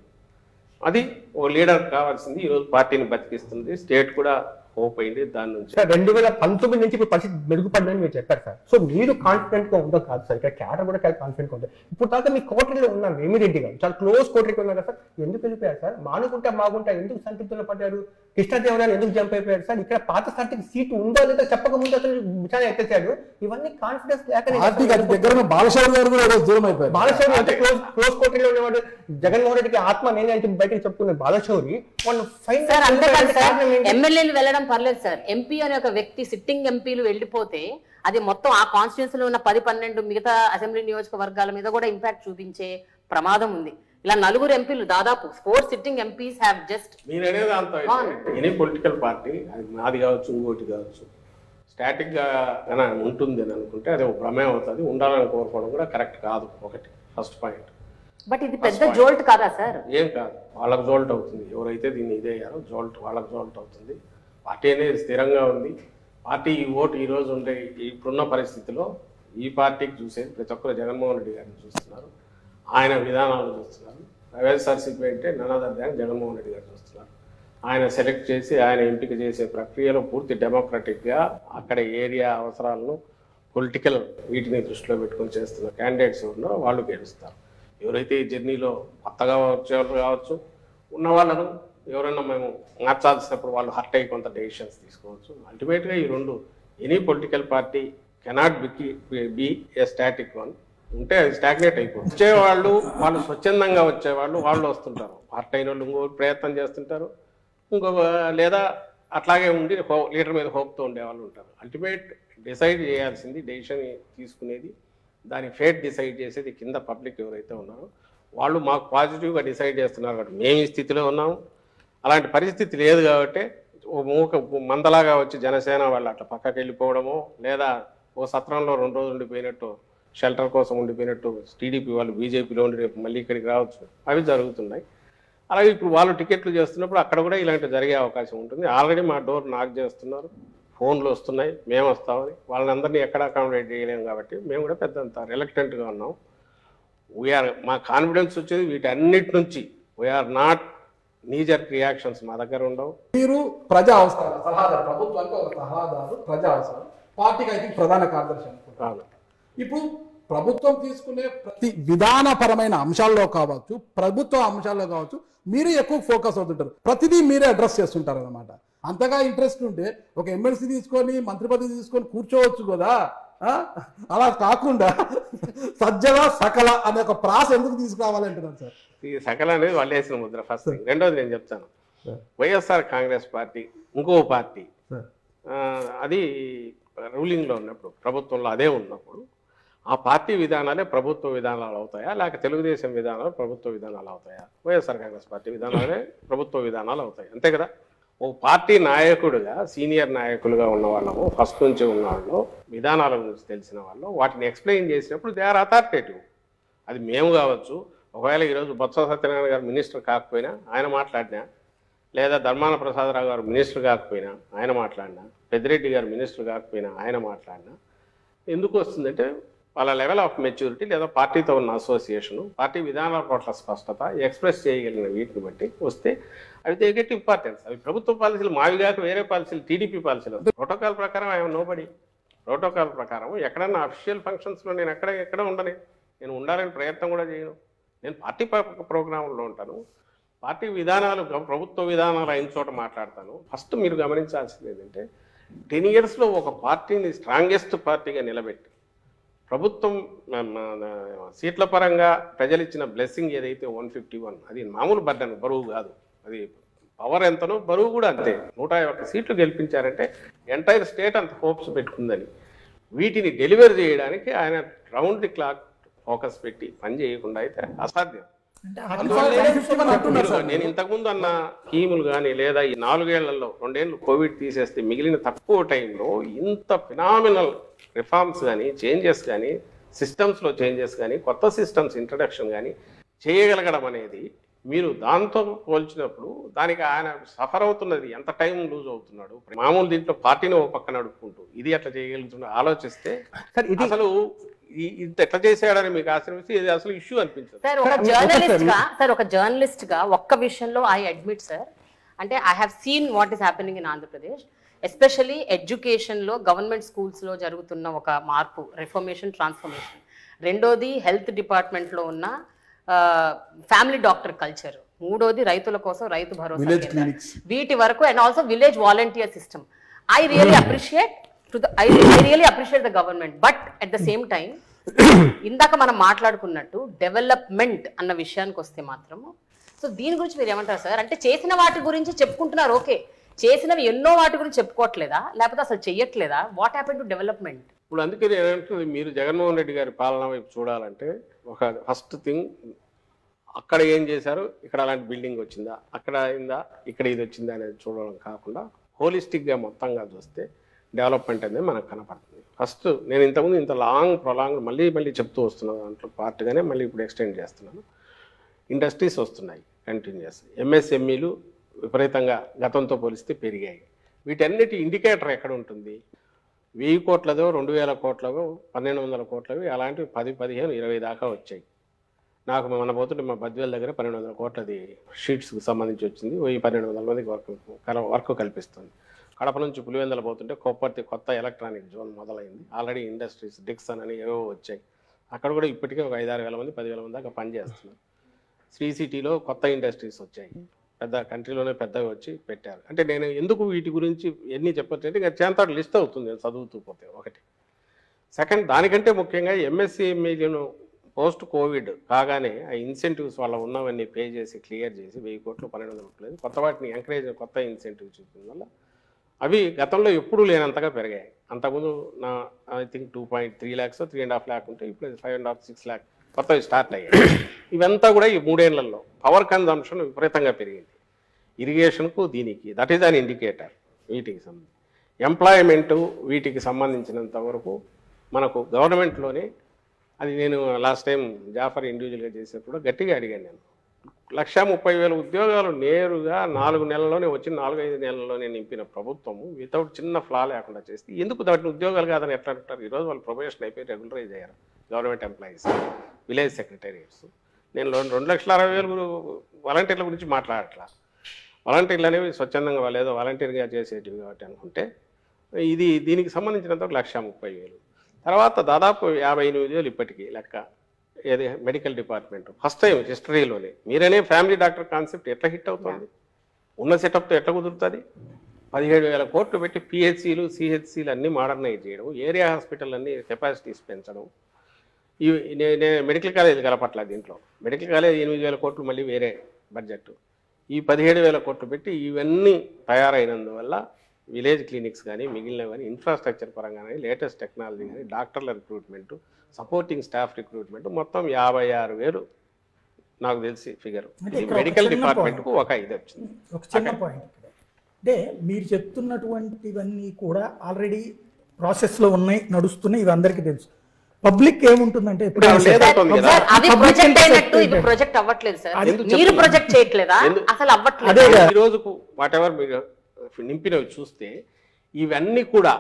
అది ఒక లీడర్ కావాల్సింది. ఈరోజు పార్టీని బతికిస్తుంది, స్టేట్ కూడా హోప్ అయింది దాని నుంచి. 2019 నుంచి ఇప్పుడు పరిస్థితి మెరుగుపడిందని మీరు చెప్పారు సార్. సో మీరు కాన్ఫిడెంట్ గా ఉందో కాదు సార్, ఇక్కడ క్యాడర్ కూడా చాలా కాన్ఫిడెంట్ గా ఉంటుంది. ఇప్పుడు దాకా మీ కోటరీలో ఉన్నారు వేమిరెడ్డి గారు, చాలా క్లోజ్ కోటరీకి ఉన్నారు కదా సార్, ఎందుకు వెళ్ళిపోయారు సార్? మానుకుంటా మాగుంటా ఎందుకు సంతృప్తిలో పడ్డారు? కృష్ణదేవరాయలు ఎందుకు జంప్ అయిపోయారు సార్? ఇక్కడ పాత పార్టీకి సీటు ఉందో లేదో చెప్పకముందు అసలు విచారణ ఎత్తేసాడు. ఇవన్నీ కాన్ఫిడెన్స్ లేక బాలశౌరి గారు కూడా దూరం అయిపోయారు. బాలశౌరి అంటే క్లోజ్ కోటరీలో ఉన్నవాడు జగన్మోహన్ రెడ్డికి ఆత్మ నేనే అంటే బయటకు చెప్పుకున్నారు బాలశౌరి. ఎమ్మెల్యేలు వెళ్ళడం పర్లేదు సార్, ఎంపీ అనే ఒక వ్యక్తి సిట్టింగ్ ఎంపీలు వెళ్ళిపోతే అది మొత్తం ఆ కాన్స్టిట్యూన్సీలో ఉన్న 10-12 మిగతా అసెంబ్లీ నియోజకవర్గాల మీద కూడా ఇంపాక్ట్ చూపించే ప్రమాదం ఉంది. ఇలా 4 ఎంపీలు దాదాపు 4 సిట్టింగ్ ఎంపీస్ హ్యావ్ జస్ట్ మీరనేది అంత ఎనీ పొలిటికల్ పార్టీ అది నాది కావచ్చు ఇంకోటి కావచ్చు స్టాటిక్ గా ఉంటుంది అని అనుకుంటే అది ఒక ప్రమేయం అవుతుంది. ఉండాలని కోరుకోవడం కూడా కరెక్ట్ కాదు. ఒకటి ఫస్ట్ పాయింట్. బట్ ఇది పెద్ద జోల్ట్ కాదా సార్? ఏం కాదు, వాళ్ళకి జోల్ట్ అవుతుంది. ఎవరైతే దీన్ని ఇదే అయ్యారో జోల్ట్ వాళ్ళకి జోల్ట్ అవుతుంది. పార్టీ అనేది స్థిరంగా ఉంది. పార్టీ ఈ ఓటు ఈ రోజు ఉండే ఇప్పుడున్న పరిస్థితిలో ఈ పార్టీకి చూసేది ప్రతి ఒక్కరు జగన్మోహన్ రెడ్డి గారిని చూస్తున్నారు, ఆయన విధానాలు చూస్తున్నారు. వైఎస్ఆర్సీపీ అంటే నన్నదర్ దాన్ జగన్మోహన్ రెడ్డి గారు చూస్తున్నారు. ఆయన సెలెక్ట్ చేసి ఆయన ఎంపిక చేసే ప్రక్రియలో పూర్తి డెమోక్రటిక్గా అక్కడ ఏరియా అవసరాలను పొలిటికల్ వీటిని దృష్టిలో పెట్టుకొని చేస్తున్న క్యాండిడేట్స్ ఉన్నారో వాళ్ళు గెలుస్తారు. ఎవరైతే ఈ జర్నీలో కొత్తగా వచ్చేవాళ్ళు కావచ్చు, ఉన్న వాళ్ళను ఎవరైనా మేము మార్చాల్సినప్పుడు వాళ్ళు హర్ట్ అయ్యి కొంత డెసిషన్స్ తీసుకోవచ్చు. అల్టిమేట్గా ఈ రెండు any political party cannot be A static one. ఉంటే అది స్టాగ్నేట్ అయిపోతుంది. వచ్చేవాళ్ళు వాళ్ళు స్వచ్ఛందంగా వచ్చేవాళ్ళు వాళ్ళు వస్తుంటారు, హర్ట్ అయిన వాళ్ళు ఇంకో ప్రయత్నం చేస్తుంటారు, ఇంకొక లేదా అట్లాగే ఉండి లీడర్ మీద హోప్తో ఉండేవాళ్ళు ఉంటారు. అల్టిమేట్ డిసైడ్ చేయాల్సింది, డెసిషన్ తీసుకునేది, దాని ఫేట్ డిసైడ్ చేసేది కింద పబ్లిక్ ఎవరైతే ఉన్నారో వాళ్ళు. మాకు పాజిటివ్గా డిసైడ్ చేస్తున్నారు కాబట్టి మేము ఈ స్థితిలో ఉన్నాము. అలాంటి పరిస్థితి లేదు కాబట్టి ఓ మూక మందలాగా వచ్చి జనసేన వాళ్ళు అట్లా పక్కకి వెళ్ళిపోవడమో, లేదా ఓ సత్రంలో 2 రోజులు ఉండిపోయినట్టు, షెల్టర్ కోసం ఉండిపోయినట్టు టీడీపీ వాళ్ళు బీజేపీలో ఉండి రేపు మళ్ళీ ఇక్కడికి రావచ్చు, అవి జరుగుతున్నాయి. అలాగే ఇప్పుడు వాళ్ళు టికెట్లు చేస్తున్నప్పుడు అక్కడ కూడా ఇలాంటివి జరిగే అవకాశం ఉంటుంది. ఆల్రెడీ మా డోర్ నాక్ చేస్తున్నారు, ఫోన్లు వస్తున్నాయి, మేము వస్తామని. వాళ్ళని అందరినీ ఎక్కడ అకామిడేట్ చేయలేము కాబట్టి మేము కూడా పెద్దంత రిలక్టెంట్గా ఉన్నాం. మా కాన్ఫిడెన్స్ వచ్చేది వీటన్నిటి నుంచి. వీఆర్ నాట్ నీజర్ రియాక్షన్స్ మా దగ్గర ఉండవు. మీరు ప్రజా అవసరాలు సలహాదారు, ప్రభుత్వానికి ఒక సలహాదారు, ప్రజా అవసరాలు, పార్టీకి అయితే ప్రధాన కార్యదర్శి అనుకుంటారు. ఇప్పుడు ప్రభుత్వం తీసుకునే ప్రతి విధానపరమైన అంశాల్లో కావచ్చు, ప్రభుత్వ అంశాల్లో కావచ్చు, మీరు ఎక్కువ ఫోకస్ అవుతుంటారు, ప్రతిదీ మీరే అడ్రస్ చేస్తుంటారు అనమాట. అంతగా ఇంట్రెస్ట్ ఉంటే ఒక ఎమ్మెల్సీ తీసుకొని మంత్రి పదవి తీసుకొని కూర్చోవచ్చు కదా. అలా కాకుండా సజ్జల సకల అనే ఒక ప్రాస ఎందుకు తీసుకురావాలంటున్నాను సార్. ఈ సకల అనేది వాళ్ళు వేసిన ముద్ర ఫస్ట్ థింగ్. రెండోది నేను చెప్తాను, వైఎస్ఆర్ కాంగ్రెస్ పార్టీ ఇంకో పార్టీ, అది రూలింగ్లో ఉన్నప్పుడు, ప్రభుత్వంలో అదే ఉన్నప్పుడు ఆ పార్టీ విధానాలే ప్రభుత్వ విధానాలు అవుతాయా, లేక తెలుగుదేశం విధానాలు ప్రభుత్వ విధానాలు అవుతాయా? వైఎస్ఆర్ కాంగ్రెస్ పార్టీ విధానాలే ప్రభుత్వ విధానాలు అవుతాయి, అంతే కదా. ఓ పార్టీ నాయకుడిగా, సీనియర్ నాయకులుగా ఉన్న వాళ్ళము, ఫస్ట్ నుంచి ఉన్న వాళ్ళు, విధానాల గురించి తెలిసిన వాళ్ళు, వాటిని ఎక్స్ప్లెయిన్ చేసినప్పుడు దే ఆర్ అథారిటేటివ్. అది మేము కావచ్చు, ఒకవేళ ఈరోజు బొత్స సత్యనారాయణ గారు మినిస్టర్ కాకపోయినా ఆయన మాట్లాడినా, లేదా ధర్మాన ప్రసాదరావు గారు మినిస్టర్ కాకపోయినా ఆయన మాట్లాడినా, పెద్దిరెడ్డి గారు మినిస్టర్ కాకపోయినా ఆయన మాట్లాడినా, ఎందుకు వస్తుందంటే వాళ్ళ లెవెల్ ఆఫ్ మెచ్యూరిటీ, లేదా పార్టీతో ఉన్న అసోసియేషను, పార్టీ విధానాల పట్ల స్పష్టత, ఎక్స్ప్రెస్ చేయగలిగిన వీటిని బట్టి వస్తే అవి దే గెట్ ఇంపార్టెన్స్. అవి ప్రభుత్వ పాలసీలు, మావి కాక వేరే పాలసీలు, టీడీపీ పాలసీలు. ప్రోటోకాల్ ప్రకారం ఐఎమ్ నోబడి. ప్రోటోకాల్ ప్రకారం ఎక్కడన్నా అఫీషియల్ ఫంక్షన్స్లో నేను ఎక్కడ ఉండని, నేను ఉండాలని ప్రయత్నం కూడా చేయను. నేను పార్టీ ప్రోగ్రాంలో ఉంటాను, పార్టీ విధానాలు, ప్రభుత్వ విధానాలు అయిన చోట మాట్లాడతాను. ఫస్ట్ మీరు గమనించాల్సింది ఏంటంటే 10 yearsలో ఒక పార్టీని స్ట్రాంగెస్ట్ పార్టీగా నిలబెట్టి, ప్రభుత్వం సీట్ల పరంగా ప్రజలు ఇచ్చిన బ్లెస్సింగ్ ఏదైతే 151, అది మామూలు బర్డన్, బరువు కాదు. అది పవర్ ఎంతనో బరువు కూడా అంతే. 101 సీట్లు గెలిపించారంటే ఎంటైర్ స్టేట్ అంత హోప్స్ పెట్టుకుందని, వీటిని డెలివర్ చేయడానికి ఆయన రౌండ్ ది క్లాక్ ఫోకస్ పెట్టి పని చేయకుండా అయితే అసాధ్యం. నేను ఇంతకుముందు అన్న స్కీములు కానీ, లేదా ఈ 4 ఏళ్లలో 2 ఏళ్ళు కోవిడ్ తీసేస్తే మిగిలిన తక్కువ టైంలో ఇంత ఫినామినల్ రిఫార్మ్స్ కానీ, చేంజెస్ కానీ, సిస్టమ్స్లో చేంజెస్ కానీ, కొత్త సిస్టమ్స్ ఇంట్రడక్షన్ కానీ చేయగలగడం అనేది, మీరు దాంతో పోల్చినప్పుడు దానికి ఆయన సఫర్ అవుతున్నది, ఎంత టైం లూజ్ అవుతున్నాడు. మామూలు దీంట్లో పార్టీని ఒక పక్కన నడుపుకుంటూ ఇది ఎట్లా చేయగలుగుతున్నా ఆలోచిస్తే అసలు ఇది ఎట్లా చేసాడని మీకు ఆశ్రమిస్తే ఇది అసలు ఇష్యూ అనిపించదు. సార్ ఒక జర్నలిస్ట్ గా ఒక్క విషయంలో ఐ అడ్మిట్ సార్, అంటే I have seen what is happening in Andhra Pradesh, especially ఎడ్యుకేషన్లో, గవర్నమెంట్ స్కూల్స్లో జరుగుతున్న ఒక మార్పు, రిఫర్మేషన్, ట్రాన్స్ఫర్మేషన్. రెండోది హెల్త్ డిపార్ట్మెంట్లో ఉన్న ఫ్యామిలీ డాక్టర్ కల్చర్. మూడోది రైతుల కోసం రైతు భరోసా, వీటి వరకు, and also village volunteer system. I really appreciate the government, but at the same time ఇందాక మనం మాట్లాడుకున్నట్టు డెవలప్మెంట్ అన్న విషయానికి వస్తే మాత్రము, సో దీని గురించి మీరు ఏమంటారు సార్? అంటే చేసిన వాటి గురించి చెప్పుకుంటున్నారు, ఓకే, చేసినవి ఎన్నో వాటి గురించి చెప్పుకోవట్లేదా, లేకపోతే అసలు చెయ్యట్లేదా? What happen to development? ఇప్పుడు అందుకే నేనంటున్నది, మీరు జగన్మోహన్ రెడ్డి గారి పాలన వైపు చూడాలంటే ఒక ఫస్ట్ థింగ్, అక్కడ ఏం చేశారు, ఇక్కడ అలాంటి బిల్డింగ్ వచ్చిందా, అక్కడ అయిందా, ఇక్కడ ఇది వచ్చిందా అనేది చూడడం కాకుండా హోలిస్టిక్గా మొత్తంగా చూస్తే డెవలప్మెంట్ అనేది మనకు కనపడుతుంది. ఫస్ట్ నేను ఇంతకుముందు ఇంత ప్రొలాంగ్ మళ్ళీ చెప్తూ వస్తున్నాను, దాంట్లో పార్ట్గానే మళ్ళీ ఇప్పుడు ఎక్స్టెండ్ చేస్తున్నాను. ఇండస్ట్రీస్ వస్తున్నాయి కంటిన్యూస్, ఎంఎస్ఎంఈలు విపరీతంగా గతంతో పోలిస్తే పెరిగాయి. వీటన్నిటి ఇండికేటర్ ఎక్కడ ఉంటుంది? 1000 కోట్లదో, 2000 కోట్లదో, 1200 కోట్లవి, అలాంటివి 10, 15, 20 దాకా వచ్చాయి. నాకు మన పోతుంటే మా బద్వేల్ దగ్గర 1200 కోట్లది షీట్స్కి సంబంధించి వచ్చింది. 1200 మందికి వర్క్ కల్పిస్తుంది. కడప నుంచి పులివెందుల పోతుంటే కొత్త ఎలక్ట్రానిక్ జోన్ మొదలైంది. ఆల్రెడీ ఇండస్ట్రీస్, డిక్సన్ అని ఏవో వచ్చాయి. అక్కడ కూడా ఇప్పటికే ఒక 5-6 వేల మంది, 10,000 మంది దాకా పనిచేస్తున్నారు. శ్రీ సిటీలో కొత్త ఇండస్ట్రీస్ వచ్చాయి, పెద్ద కంట్రీలోనే పెద్దవి వచ్చి పెట్టారు. అంటే నేను ఎందుకు వీటి గురించి ఎన్ని చెప్పొచ్చంటే ఇంకా చేంతాడు లిస్ట్ అవుతుంది నేను చదువుతూ పోతే. ఒకటి. సెకండ్, దానికంటే ముఖ్యంగా ఎంఎస్ఎంఈలను పోస్ట్ కోవిడ్ కాగానే ఆ ఇన్సెంటివ్స్ వాళ్ళ ఉన్నవన్నీ పే చేసి క్లియర్ చేసి 1000 కోట్లు, 1200 కోట్లు కొత్త వాటిని ఎంకరేజ్, కొత్త ఇన్సెంటివ్స్ చూపించడం వల్ల అవి గతంలో ఎప్పుడూ లేనంతగా పెరిగాయి. అంతకుముందు ఐ థింక్ 2.3 lakhs, 3.5 lakh ఉంటే ఇప్పుడు 5.5, 6 lakh కొత్తవి స్టార్ట్ అయ్యాయి. ఇవంతా కూడా ఈ 3 ఏళ్లలో పవర్ కన్జంప్షన్ విపరీతంగా పెరిగింది. ఇరిగేషన్కు దీనికి దట్ ఈస్ అన్ ఇండికేటర్. వీటికి సంబంధించి ఎంప్లాయ్మెంటు వీటికి సంబంధించినంత వరకు మనకు గవర్నమెంట్లోనే అది నేను లాస్ట్ టైం జాఫర్ ఇండివిజువల్గా చేసినప్పుడు గట్టిగా అడిగాను. నేను 1,30,000 ఉద్యోగాలు నేరుగా 4 నెలల్లోనే వచ్చి 4-5 నెలల్లోనే నింపిన ప్రభుత్వము వితౌట్ చిన్న ఫ్లా లేకుండా చేస్తే ఎందుకు దాటిని ఉద్యోగాలు కాదని ఎట్లా అంటారు? ఈరోజు వాళ్ళు ప్రొబేషన్ అయిపోయి రెగ్యులరైజ్ అయ్యారు గవర్నమెంట్ ఎంప్లాయీస్, విలేజ్ సెక్రటేరియట్స్. నేను 2,60,000 వాలంటీర్ల గురించి మాట్లాడట్లా. వాలంటీర్లు అనేవి స్వచ్ఛందంగా వాళ్ళు ఏదో వాలంటీర్గా చేసేటివి కాబట్టి అనుకుంటే ఇది దీనికి సంబంధించినంత 1,30,000. తర్వాత దాదాపు 58,000 ఇప్పటికీ లెక్క. ఏది మెడికల్ డిపార్ట్మెంట్ ఫస్ట్ టైం హిస్టరీలోనే మీరనే ఫ్యామిలీ డాక్టర్ కాన్సెప్ట్ ఎట్లా హిట్ అవుతుంది? ఉన్న సెటప్తో ఎట్లా కుదురుతుంది? 17,000 కోట్లు పెట్టి పిహెచ్సిలు సిహెచ్సిలు అన్నీ మోడర్నైజ్ చేయడం, ఏరియా హాస్పిటల్ అన్నీ కెపాసిటీస్ పెంచడం. ఇవి నేను మెడికల్ కాలేజ్ కలపట్ల దీంట్లో. మెడికల్ కాలేజ్ 8,000 కోట్లు మళ్ళీ వేరే బడ్జెట్. ఈ 17,000 కోట్లు పెట్టి ఇవన్నీ తయారైనందువల్ల విలేజ్ క్లినిక్స్ కానీ మిగిలినవి కానీ ఇన్ఫ్రాస్ట్రక్చర్ పరంగా కానీ లేటెస్ట్ టెక్నాలజీ కానీ డాక్టర్ల రిక్రూట్మెంట్, సపోర్టింగ్ స్టాఫ్ రిక్రూట్మెంట్ మొత్తం 56,000 నాకు తెలిసి ఫిగర్. మెడికల్ డిపార్ట్మెంట్కు ఒక ఇది వచ్చింది. ఒక చిన్న పాయింట్ ఇక్కడ అంటే మీరు చెప్తున్నటువంటివన్నీ కూడా ఆల్రెడీ ప్రాసెస్లో ఉన్నాయి, నడుస్తున్నాయి, ఇవి అందరికీ తెలుసు. పబ్లిక్ ఏముంటుందంటే సార్ అది ప్రొజెక్ట్ అయినట్టు ఇది ప్రొజెక్ట్ అవ్వట్లేదు సార్. మీరు ప్రొజెక్ట్ చేయట్లేదా? అసలు అవ్వట్లేదు. ఈ రోజుకు వాట్ ఎవర్ మీరు నింపినవి చూస్తే ఇవన్నీ కూడా